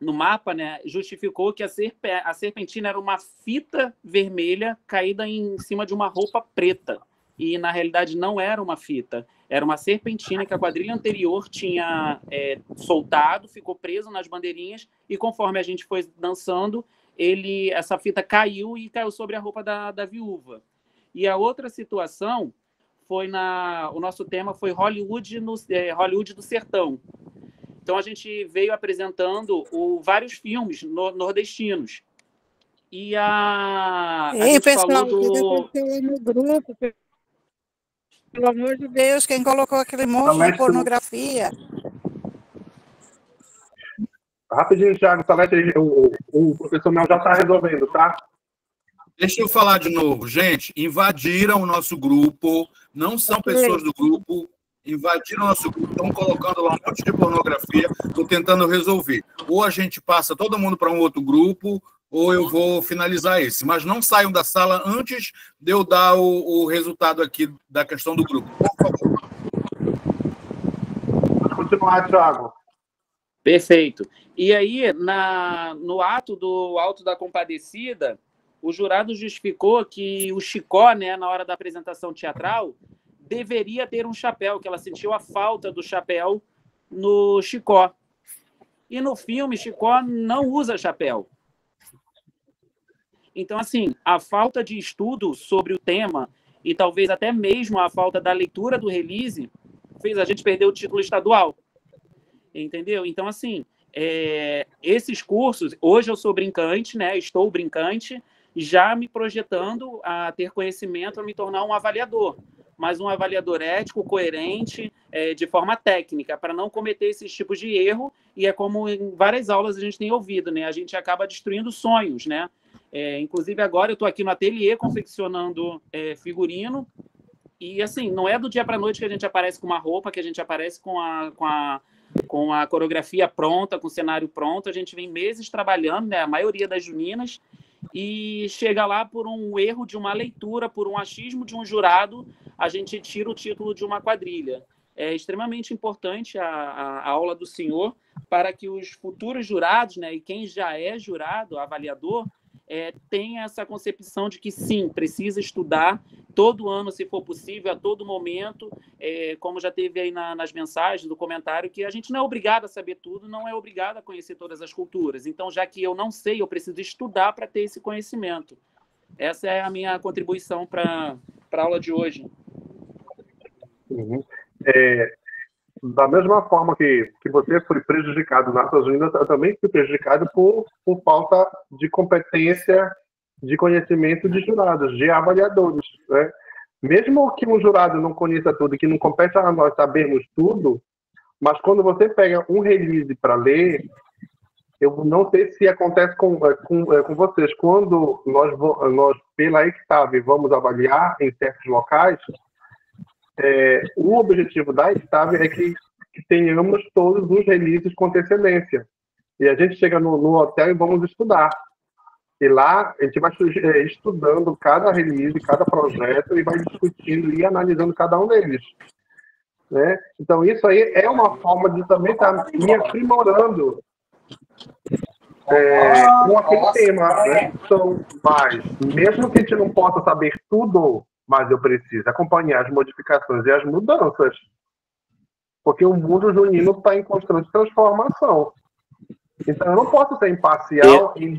[SPEAKER 6] no mapa, né, justificou que a serpentina era uma fita vermelha caída em cima de uma roupa preta. E, na realidade, não era uma fita. Era uma serpentina que a quadrilha anterior tinha soltado, ficou preso nas bandeirinhas, e conforme a gente foi dançando, essa fita caiu e caiu sobre a roupa da viúva. E a outra situação foi o nosso tema foi Hollywood do Sertão. Então, a gente veio apresentando vários filmes nordestinos. E a gente
[SPEAKER 7] pessoal,
[SPEAKER 6] falou
[SPEAKER 7] no grupo, pelo amor de Deus, quem colocou aquele monte de pornografia?
[SPEAKER 2] Rapidinho, Thiago, o professor Mel já está resolvendo, tá?
[SPEAKER 1] Deixa eu falar de novo. Gente, invadiram o nosso grupo, não são pessoas do grupo, invadiram o nosso grupo, estão colocando lá um monte de pornografia, estou tentando resolver. Ou a gente passa todo mundo para um outro grupo, ou eu vou finalizar esse. Mas não saiam da sala antes de eu dar o resultado aqui da questão do grupo. Por favor.
[SPEAKER 2] Pode continuar, Thiago.
[SPEAKER 6] Perfeito. E aí, no ato do Auto da Compadecida, o jurado justificou que o Chicó, né, na hora da apresentação teatral, deveria ter um chapéu, que ela sentiu a falta do chapéu no Chicó. E no filme, Chicó não usa chapéu. Então, assim, a falta de estudo sobre o tema e talvez até mesmo a falta da leitura do release fez a gente perder o título estadual. Entendeu? Então, assim, esses cursos, hoje eu sou brincante, né? Estou brincante, já me projetando a ter conhecimento, a me tornar um avaliador. mas um avaliador ético, coerente, de forma técnica, para não cometer esses tipos de erro, e é como em várias aulas a gente tem ouvido, né? A gente acaba destruindo sonhos, né? Inclusive agora eu estou aqui no ateliê confeccionando figurino, e assim, não é do dia para a noite que a gente aparece com uma roupa, que a gente aparece com a coreografia pronta, com o cenário pronto. A gente vem meses trabalhando, né? A maioria das juninas, e chega lá por um erro de uma leitura, por um achismo de um jurado, a gente tira o título de uma quadrilha. É extremamente importante a aula do senhor para que os futuros jurados, né, e quem já é jurado, avaliador, tenha essa concepção de que, sim, precisa estudar todo ano, se for possível, a todo momento, como já teve aí nas mensagens, do comentário, que a gente não é obrigado a saber tudo, não é obrigado a conhecer todas as culturas. Então, já que eu não sei, eu preciso estudar para ter esse conhecimento. Essa é a minha contribuição para a aula de hoje.
[SPEAKER 2] Uhum. Da mesma forma que você foi prejudicado na sua junina, eu também fui prejudicado por falta de competência, de conhecimento de jurados, de avaliadores, né? Mesmo que um jurado não conheça tudo, que não compete a nós sabermos tudo, mas quando você pega um release para ler, eu não sei se acontece com vocês, quando nós pela ECTAV, vamos avaliar em certos locais, o objetivo da ECTAV é que tenhamos todos os releases com antecedência. E a gente chega no hotel e vamos estudar. E lá a gente vai estudando cada release, cada projeto, e vai discutindo e analisando cada um deles, né? Então isso aí é uma forma de também estar me aprimorando com aquele tema, né? Então, mas mesmo que a gente não possa saber tudo, mas eu preciso acompanhar as modificações e as mudanças, porque o mundo junino está em constante transformação. Então, eu não posso ser imparcial em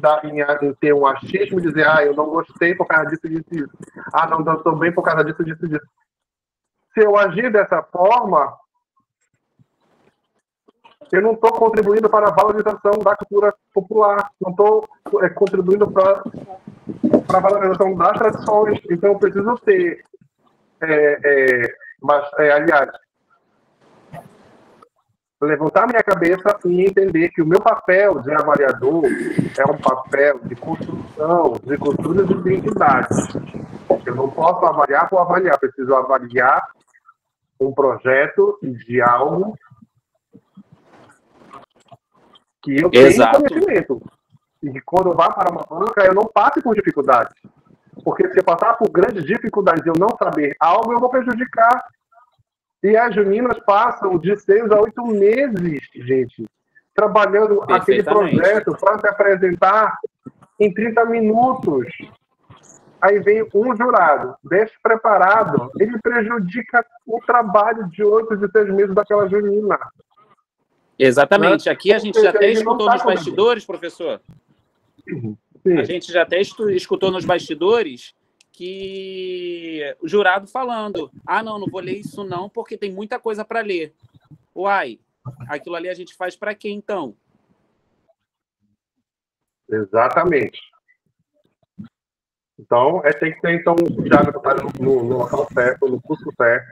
[SPEAKER 2] ter um achismo e dizer, eu não gostei por causa disso, disso, disso. Não, eu estou bem por causa disso, disso, disso. Se eu agir dessa forma, eu não estou contribuindo para a valorização da cultura popular, não estou contribuindo para a valorização das tradições. Então, eu preciso ter, aliás, levantar minha cabeça e entender que o meu papel de avaliador é um papel de construção de culturas de identidades. Eu não posso avaliar por avaliar, preciso avaliar um projeto de algo que eu tenho conhecimento. E que quando eu vá para uma banca, eu não passe por dificuldades. Porque se eu passar por grandes dificuldades e eu não saber algo, eu vou prejudicar. E as juninas passam de 6 a 8 meses, gente, trabalhando aquele projeto para se apresentar em 30 minutos. Aí vem um jurado despreparado, ele prejudica o trabalho de 8 de 6 meses daquela junina.
[SPEAKER 6] Exatamente. Aqui a gente já até escutou nos bastidores, professor.
[SPEAKER 2] Sim.
[SPEAKER 6] A gente já até escutou nos bastidores que o jurado falando, não vou ler isso não, porque tem muita coisa para ler. Uai, aquilo ali a gente faz para quê, então?
[SPEAKER 2] Exatamente. Então, tem que ter, já no local certo, no curso certo.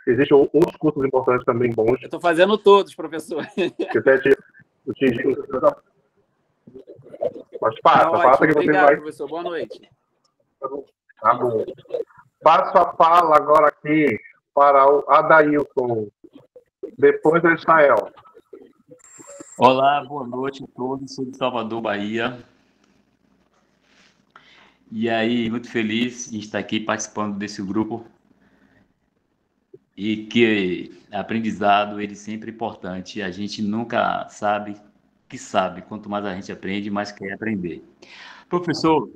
[SPEAKER 2] Existem outros cursos importantes também bons.
[SPEAKER 6] Eu estou fazendo todos, professor.
[SPEAKER 2] Mas faça que você
[SPEAKER 6] obrigado,
[SPEAKER 2] vai...
[SPEAKER 6] professor. Boa noite.
[SPEAKER 2] Tá bom. Passo a fala agora aqui para o Adailton, depois do Israel.
[SPEAKER 8] Olá, boa noite a todos. Sou de Salvador, Bahia. E aí, muito feliz de estar aqui participando desse grupo. E que aprendizado, ele sempre é importante. A gente nunca sabe que sabe. Quanto mais a gente aprende, mais quer aprender. Professor,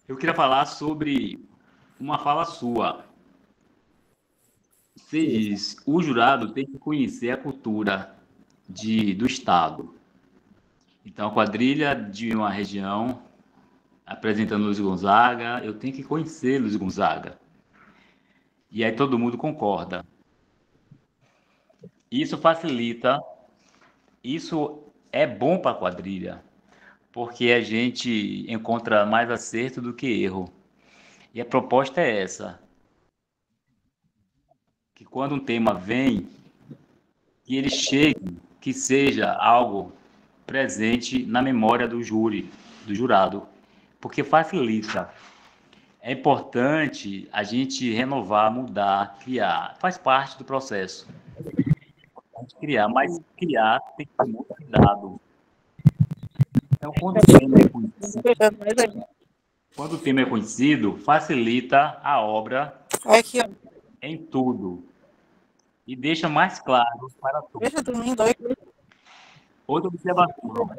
[SPEAKER 8] eu queria falar sobre uma fala sua. Você diz, o jurado tem que conhecer a cultura do Estado. Então, a quadrilha de uma região, apresentando Luiz Gonzaga, eu tenho que conhecer Luiz Gonzaga. E aí todo mundo concorda. Isso facilita, isso é bom para a quadrilha, porque a gente encontra mais acerto do que erro. E a proposta é essa, que quando um tema vem, que ele chegue, que seja algo presente na memória do júri, do jurado, porque facilita. É importante a gente renovar, mudar, criar. Faz parte do processo. Criar, mas criar tem que ter muito cuidado. Então, quando o tema é conhecido, facilita a obra em tudo. E deixa mais claro para todos. Outra observação.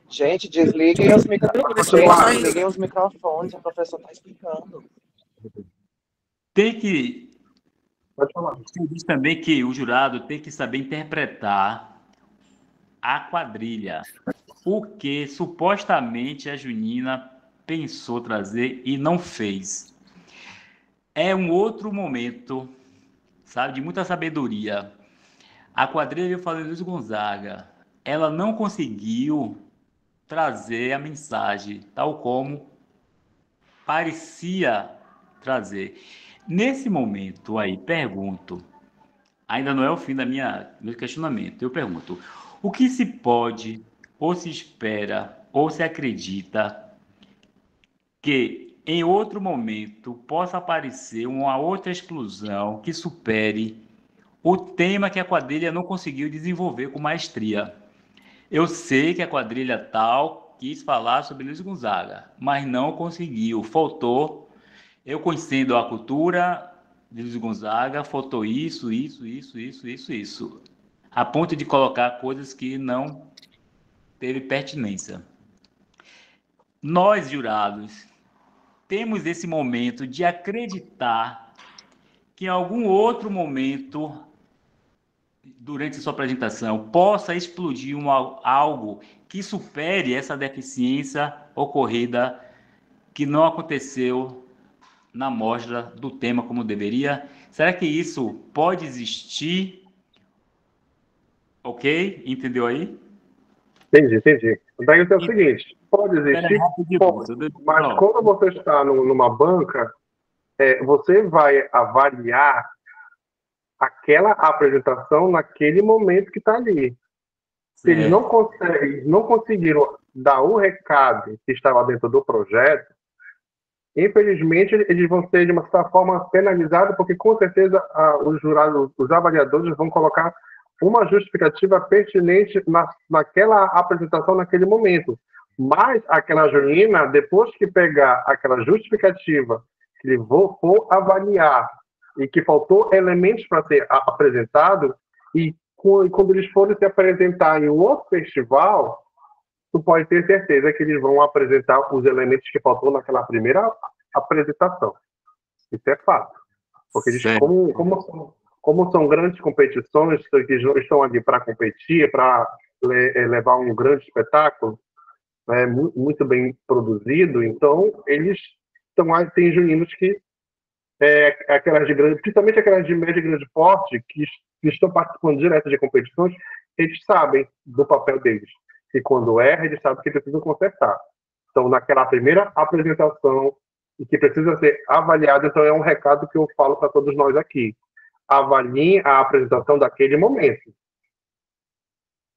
[SPEAKER 9] Gente, desliguem os microfones, o professor está explicando.
[SPEAKER 8] Tem que... Diz também que o jurado tem que saber interpretar a quadrilha. O que supostamente a Junina pensou trazer e não fez. É um outro momento, sabe, de muita sabedoria. A quadrilha veio falando Luiz Gonzaga. Ela não conseguiu trazer a mensagem tal como parecia trazer. Nesse momento aí, pergunto, ainda não é o fim do meu questionamento, eu pergunto, o que se pode, ou se espera, ou se acredita que em outro momento possa aparecer uma outra explosão que supere o tema que a quadrilha não conseguiu desenvolver com maestria? Eu sei que a quadrilha tal quis falar sobre Luiz Gonzaga, mas não conseguiu, faltou. Eu conhecendo a cultura de Luiz Gonzaga, faltou isso, a ponto de colocar coisas que não teve pertinência. Nós, jurados, temos esse momento de acreditar que em algum outro momento, durante sua apresentação, possa explodir algo que supere essa deficiência ocorrida que não aconteceu na mostra do tema como deveria. Será que isso pode existir? Ok? Entendeu aí?
[SPEAKER 2] Entendi. Daí é o seguinte, pode existir, mas quando você está numa banca, você vai avaliar aquela apresentação naquele momento que está ali. Se eles não conseguiram dar o recado que estava dentro do projeto, infelizmente, eles vão ser, de uma certa forma, penalizados, porque, com certeza, os jurados, os avaliadores vão colocar uma justificativa pertinente naquela apresentação, naquele momento. Mas aquela Junina, depois que pegar aquela justificativa que ele for avaliar e que faltou elementos para ser apresentado, e quando eles forem se apresentar em um outro festival, tu pode ter certeza que eles vão apresentar os elementos que faltou naquela primeira apresentação. Isso é fato. Porque eles, como são grandes competições, que estão ali para competir, para levar um grande espetáculo, muito bem produzido, então eles tem juninos que aquelas de grande, principalmente aquelas de médio e grande porte, que estão participando direto de competições, eles sabem do papel deles. E quando erra, eles sabem que precisam consertar. Então, naquela primeira apresentação, e que precisa ser avaliado, então é um recado que eu falo para todos nós aqui. Avaliem a apresentação daquele momento.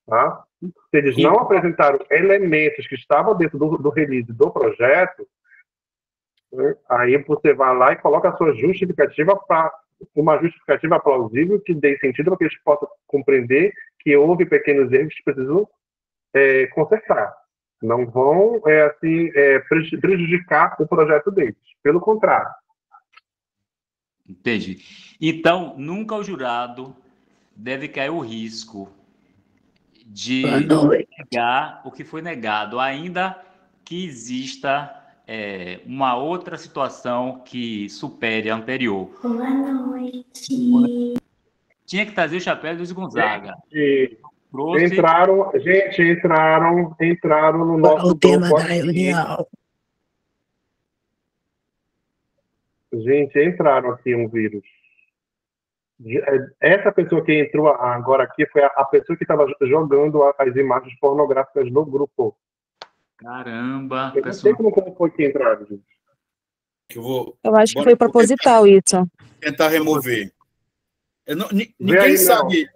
[SPEAKER 2] Tá? Se eles não apresentaram elementos que estavam dentro do release do projeto, aí você vai lá e coloca a sua justificativa uma justificativa plausível que dê sentido para que eles possam compreender que houve pequenos erros que precisam consertar. Não vão prejudicar o projeto deles. Pelo contrário.
[SPEAKER 8] Entendi. Então, nunca o jurado deve cair o risco de negar o que foi negado, ainda que exista uma outra situação que supere a anterior.
[SPEAKER 10] Boa noite.
[SPEAKER 8] Tinha que trazer o chapéu do Luiz Gonzaga.
[SPEAKER 2] Entraram no nosso
[SPEAKER 10] o tema da reunião.
[SPEAKER 2] Gente, entraram aqui um vírus. Essa pessoa que entrou agora aqui foi a pessoa que estava jogando as imagens pornográficas no grupo.
[SPEAKER 8] Caramba.
[SPEAKER 2] Eu não sei como foi que entraram, gente.
[SPEAKER 7] Eu acho que foi proposital isso.
[SPEAKER 1] Tentar remover.
[SPEAKER 2] Vê
[SPEAKER 1] Ninguém
[SPEAKER 2] aí,
[SPEAKER 1] sabe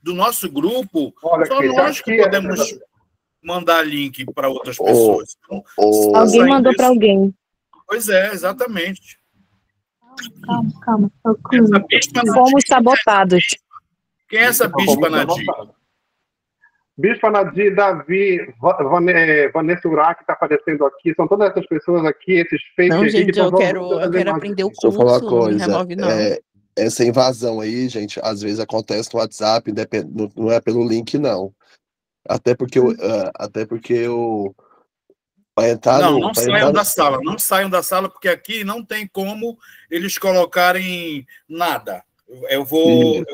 [SPEAKER 1] do nosso grupo,
[SPEAKER 2] Olha
[SPEAKER 1] só
[SPEAKER 2] aqui,
[SPEAKER 1] nós que
[SPEAKER 2] aqui
[SPEAKER 1] podemos mandar link para outras pessoas. Então,
[SPEAKER 7] Alguém mandou para alguém.
[SPEAKER 1] Pois é, exatamente.
[SPEAKER 10] Calma.
[SPEAKER 7] Fomos sabotados.
[SPEAKER 1] Quem é essa Bispa Nadir?
[SPEAKER 2] Bispa Nadir, Davi, Vanessa Urach que está aparecendo aqui, são todas essas pessoas aqui, esses fakes
[SPEAKER 11] Não,
[SPEAKER 2] aqui
[SPEAKER 11] gente,
[SPEAKER 2] que estão
[SPEAKER 11] eu quero aprender o
[SPEAKER 12] Deixa eu falar uma
[SPEAKER 11] curso, não me
[SPEAKER 12] coisa.
[SPEAKER 11] remove, não.
[SPEAKER 12] Essa invasão aí, gente, às vezes acontece no WhatsApp, não é pelo link, não. Até porque vai entrar
[SPEAKER 1] Não saiam da sala, não saiam da sala, porque aqui não tem como eles colocarem nada. Eu vou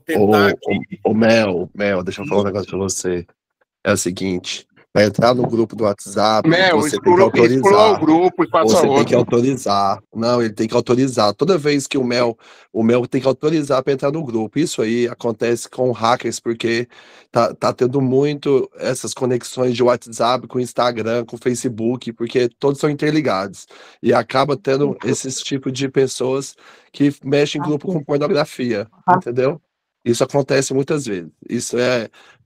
[SPEAKER 1] tentar aqui.
[SPEAKER 12] Mel, deixa eu falar um negócio pra você. É o seguinte, para entrar no grupo do WhatsApp, você tem que autorizar.
[SPEAKER 13] O grupo e passa
[SPEAKER 12] Você tem
[SPEAKER 13] outro.
[SPEAKER 12] que autorizar. Não, ele tem que autorizar. Toda vez que o Mel tem que autorizar para entrar no grupo. Isso aí acontece com hackers, porque tá tendo muito essas conexões de WhatsApp com Instagram, com Facebook, porque todos são interligados. E acaba tendo esses tipos de pessoas que mexem em grupo com pornografia, entendeu? Isso acontece muitas vezes.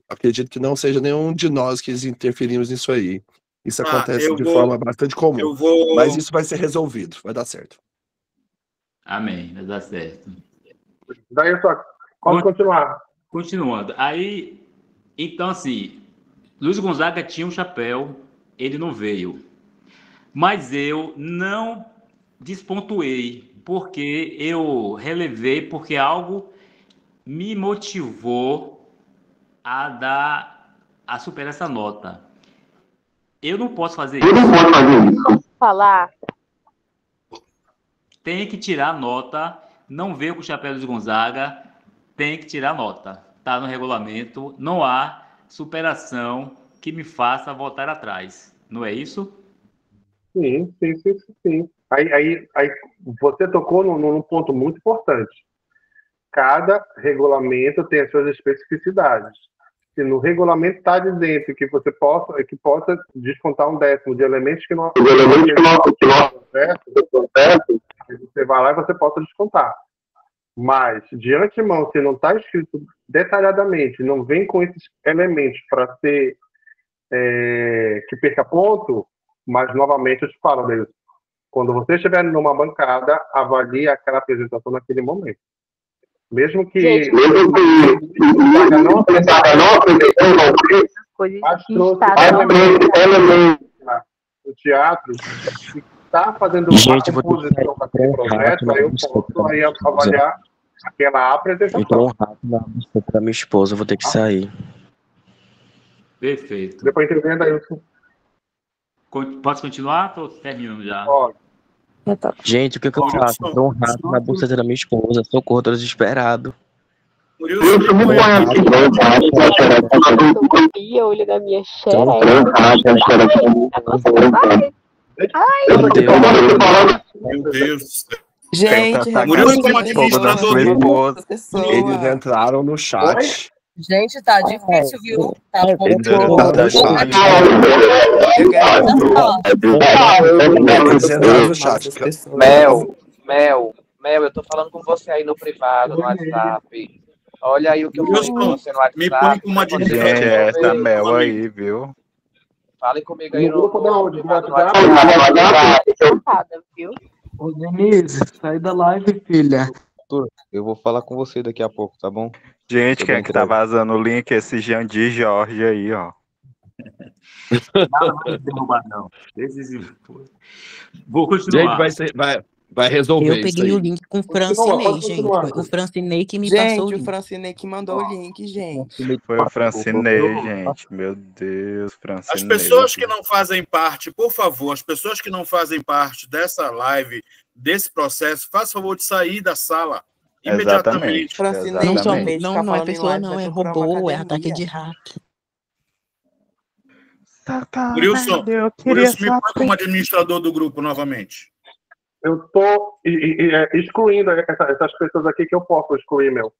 [SPEAKER 12] Acredito que não seja nenhum de nós que interferimos nisso aí. Isso acontece de forma bastante comum. Mas isso vai ser resolvido, vai dar certo.
[SPEAKER 8] Amém, vai dar certo.
[SPEAKER 2] Daí só, pode continuar.
[SPEAKER 8] Continuando. Aí, então assim, Luiz Gonzaga tinha um chapéu, ele não veio. Mas eu não despontuei, porque eu relevei, porque algo me motivou a superar essa nota. Eu não posso fazer isso.
[SPEAKER 14] Falar.
[SPEAKER 8] Tem que tirar a nota. Não veio com o chapéu de Gonzaga. Tem que tirar a nota. Está no regulamento. Não há superação que me faça voltar atrás. Não é isso?
[SPEAKER 2] Sim. Aí você tocou num ponto muito importante. Cada regulamento tem as suas especificidades. Se no regulamento está dizendo que você possa descontar 1/10 de elementos que não você vai lá e você possa descontar. Mas, de antemão, se não está escrito detalhadamente, não vem com esses elementos para ser que perca ponto, mas, novamente, eu te falo, Deus, quando você estiver numa bancada, avalie aquela apresentação naquele momento. Mesmo que não o teatro está fazendo uma composição daquele projeto, aí eu posso aí avaliar aquela apresentação.
[SPEAKER 15] Entrou um rato na música para minha esposa, eu vou ter que sair.
[SPEAKER 8] Perfeito.
[SPEAKER 2] Depois intervendo aí.
[SPEAKER 8] Posso continuar? Estou terminando já.
[SPEAKER 2] Pode.
[SPEAKER 15] Gente, o que eu faço? Entrou um rato na buceta da minha esposa, socorro, tô desesperado.
[SPEAKER 14] E olho da minha xereca.
[SPEAKER 1] Meu Deus.
[SPEAKER 11] Gente,
[SPEAKER 12] eles entraram no chat.
[SPEAKER 11] Gente, tá difícil, viu? Tá
[SPEAKER 12] Eles entraram no chat.
[SPEAKER 9] Mel, eu tô falando com você aí no privado, no WhatsApp. Olha aí o que eu falei com você no WhatsApp.
[SPEAKER 1] Me põe com uma
[SPEAKER 13] Gente, essa Mel aí, viu?
[SPEAKER 9] Fale comigo aí
[SPEAKER 2] no grupo da onde?
[SPEAKER 16] Ô, Denise, sai da live, filha.
[SPEAKER 17] Eu vou falar com você daqui a pouco, tá bom?
[SPEAKER 13] Gente, quem é que tá vazando o link? Esse Jandir Jorge aí, ó.
[SPEAKER 8] Não vai derrubar, não. Vou continuar.
[SPEAKER 12] Gente, vai resolver
[SPEAKER 11] Eu
[SPEAKER 12] isso
[SPEAKER 11] peguei
[SPEAKER 12] aí.
[SPEAKER 11] o link com o Francinei, gente. Foi o Francinei que me passou o link.
[SPEAKER 16] O Francinei que mandou o link, gente.
[SPEAKER 13] Foi o Francinei, gente. Meu Deus, Francinei.
[SPEAKER 1] As pessoas que não fazem parte, por favor, as pessoas que não fazem parte dessa live, desse processo, faça favor de sair da sala imediatamente.
[SPEAKER 11] Não é pessoa, não, é robô, é ataque de hack.
[SPEAKER 1] Wilson, me põe como administrador do grupo novamente.
[SPEAKER 2] Eu estou excluindo essas pessoas aqui que eu posso excluir, meu.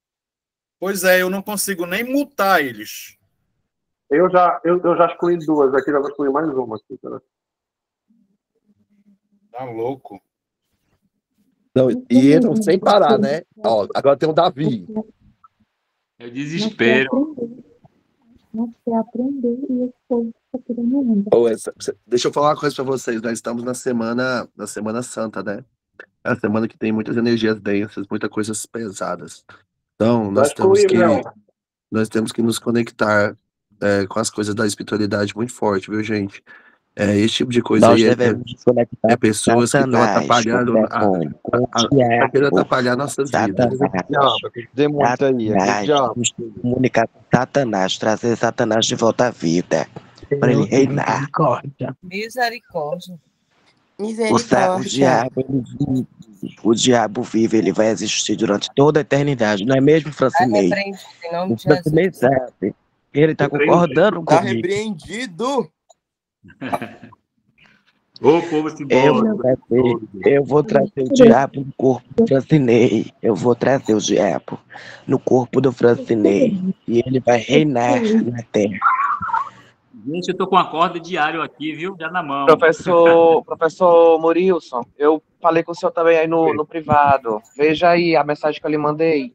[SPEAKER 1] Pois é, eu não consigo nem mutar eles.
[SPEAKER 2] Eu já excluí 2 aqui, já vou excluir mais uma aqui. Tá?
[SPEAKER 1] Tá louco.
[SPEAKER 12] Não, e entram sem parar, né? Ó, agora tem o Davi.
[SPEAKER 8] É o desespero.
[SPEAKER 10] Você aprender e esse povo está querendo ainda.
[SPEAKER 12] Deixa eu falar uma coisa para vocês. Nós estamos na Semana Santa, né? É a semana que tem muitas energias densas, muitas coisas pesadas. Então, nós temos que nos conectar com as coisas da espiritualidade muito forte, viu, gente? Esse tipo de coisa aí é pessoas que estão atrapalhando querendo atrapalhar nossas vidas.
[SPEAKER 15] Comunicar com Satanás, trazer Satanás de volta à vida, para ele reinar.
[SPEAKER 18] Misericórdia.
[SPEAKER 15] O diabo vive, ele vai existir durante toda a eternidade, não é mesmo, Francinei? O Francinei sabe. Ele está concordando comigo.
[SPEAKER 18] Está repreendido.
[SPEAKER 8] Ô, povo simbólico.
[SPEAKER 15] Eu vou trazer o diabo no corpo do Francinei. Eu vou trazer o diabo no corpo do Francinei. E ele vai reinar na terra.
[SPEAKER 8] Gente, eu tô com uma corda diário aqui, viu? Já na mão.
[SPEAKER 9] Professor Murilson, eu falei com o senhor também aí no privado. Veja aí a mensagem que eu lhe mandei.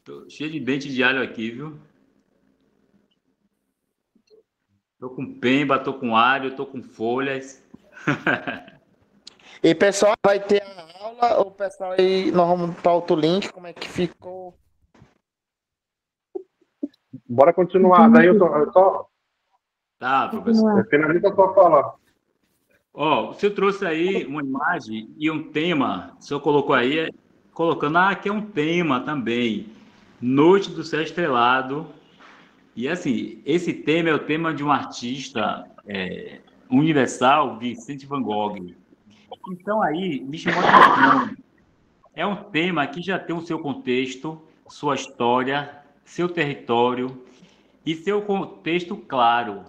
[SPEAKER 8] Tô cheio de dente de alho aqui, viu? Tô com pemba, tô com alho, tô com folhas.
[SPEAKER 18] E pessoal, vai ter a aula, ou o pessoal aí, nós vamos para outro link, como é que ficou?
[SPEAKER 2] Bora continuar, daí eu só...
[SPEAKER 8] Tá, professor.
[SPEAKER 2] Finaliza a sua fala.
[SPEAKER 8] Ó, o senhor trouxe aí uma imagem e um tema, o senhor colocou aí, colocando, aqui é um tema também, Noite do Céu Estrelado. E assim, esse tema é o tema de um artista universal, Vicente Van Gogh. Então aí, me chamou a atenção. É um tema que já tem o seu contexto, sua história, seu território e seu contexto claro.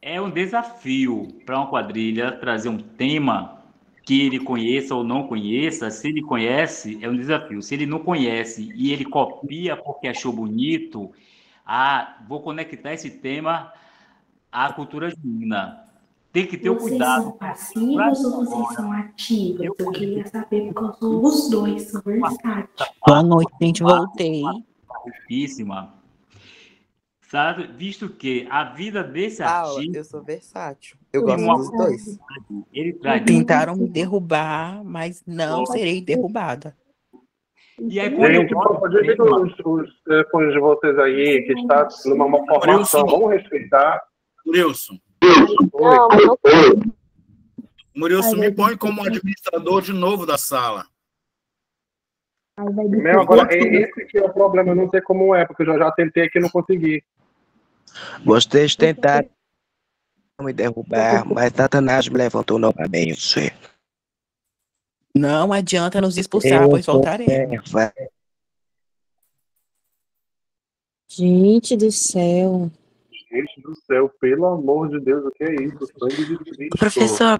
[SPEAKER 8] É um desafio para uma quadrilha trazer um tema que ele conheça ou não conheça. Se ele conhece, é um desafio. Se ele não conhece e ele copia porque achou bonito, vou conectar esse tema à cultura junina. Tem que ter o cuidado.
[SPEAKER 10] Vocês são passivos ou vocês são ativos? Eu queria saber, porque eu sou os dois, sou versátil.
[SPEAKER 11] Boa noite, gente, voltei.
[SPEAKER 8] Riquíssima. Sabe, visto que a vida desse artista...
[SPEAKER 18] Eu sou versátil. Eu gosto dos dois.
[SPEAKER 8] Ele traz...
[SPEAKER 11] Tentaram me derrubar, mas não serei derrubada.
[SPEAKER 8] E aí, quando
[SPEAKER 2] gente, diga os telefones de vocês aí, que está numa formação, vamos respeitar.
[SPEAKER 1] Murilson, me põe como administrador de novo da sala.
[SPEAKER 2] Agora, esse que é o problema, eu não sei como é, porque eu já tentei aqui e não consegui.
[SPEAKER 15] Vocês tentaram me derrubar, mas Satanás me levantou novamente.
[SPEAKER 11] Não adianta nos expulsar, pois voltaremos.
[SPEAKER 19] Gente do céu.
[SPEAKER 2] Gente do céu, pelo amor de Deus, o que é isso? Sangue de Cristo.
[SPEAKER 20] Professor.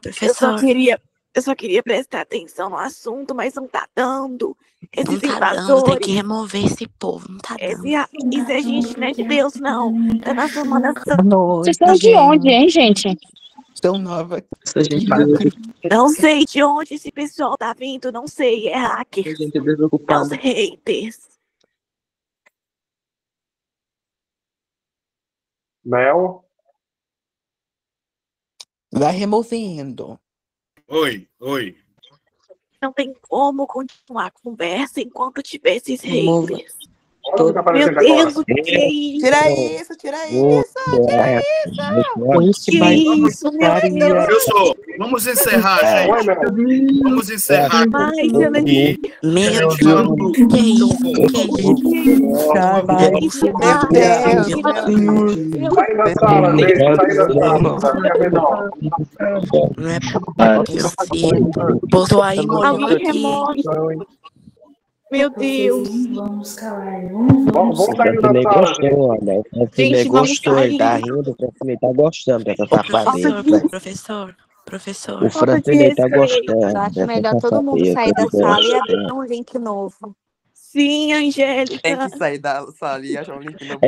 [SPEAKER 20] Eu só queria prestar atenção no assunto, mas não tá dando. Esses invasores.
[SPEAKER 19] Tem que remover esse povo, não tá dando.
[SPEAKER 20] Isso é gente, não é de Deus, não. É na Semana Santa.
[SPEAKER 19] Vocês estão de onde, hein, gente?
[SPEAKER 11] Estou nova.
[SPEAKER 20] Não sei de onde esse pessoal tá vindo, não sei. É hacker. É os haters.
[SPEAKER 2] Mel?
[SPEAKER 11] Vai removendo.
[SPEAKER 1] Oi.
[SPEAKER 20] Não tem como continuar a conversa enquanto tiver esses haters.
[SPEAKER 2] Meu
[SPEAKER 20] Deus, o que é isso?
[SPEAKER 18] Tira isso.
[SPEAKER 20] Que isso, meu Deus?
[SPEAKER 1] Professor, vamos encerrar, gente. Vamos encerrar.
[SPEAKER 20] Ai, meu
[SPEAKER 19] Deus.
[SPEAKER 2] Sai da sala, gente. Sai da sala.
[SPEAKER 19] Não é possível. Botou aí,
[SPEAKER 20] alguém remove. Meu Deus.
[SPEAKER 19] Vamos calar.
[SPEAKER 2] Vamos sair da sala.
[SPEAKER 15] O Francinei gostou, ele tá rindo, o Francinei tá gostando dessa safadeza.
[SPEAKER 19] Professor.
[SPEAKER 15] O Francinei tá gostando.
[SPEAKER 19] Eu acho melhor todo mundo sair da sala e abrir um link novo.
[SPEAKER 20] Sim, Angélica.
[SPEAKER 21] Tem que sair da sala e achar o link no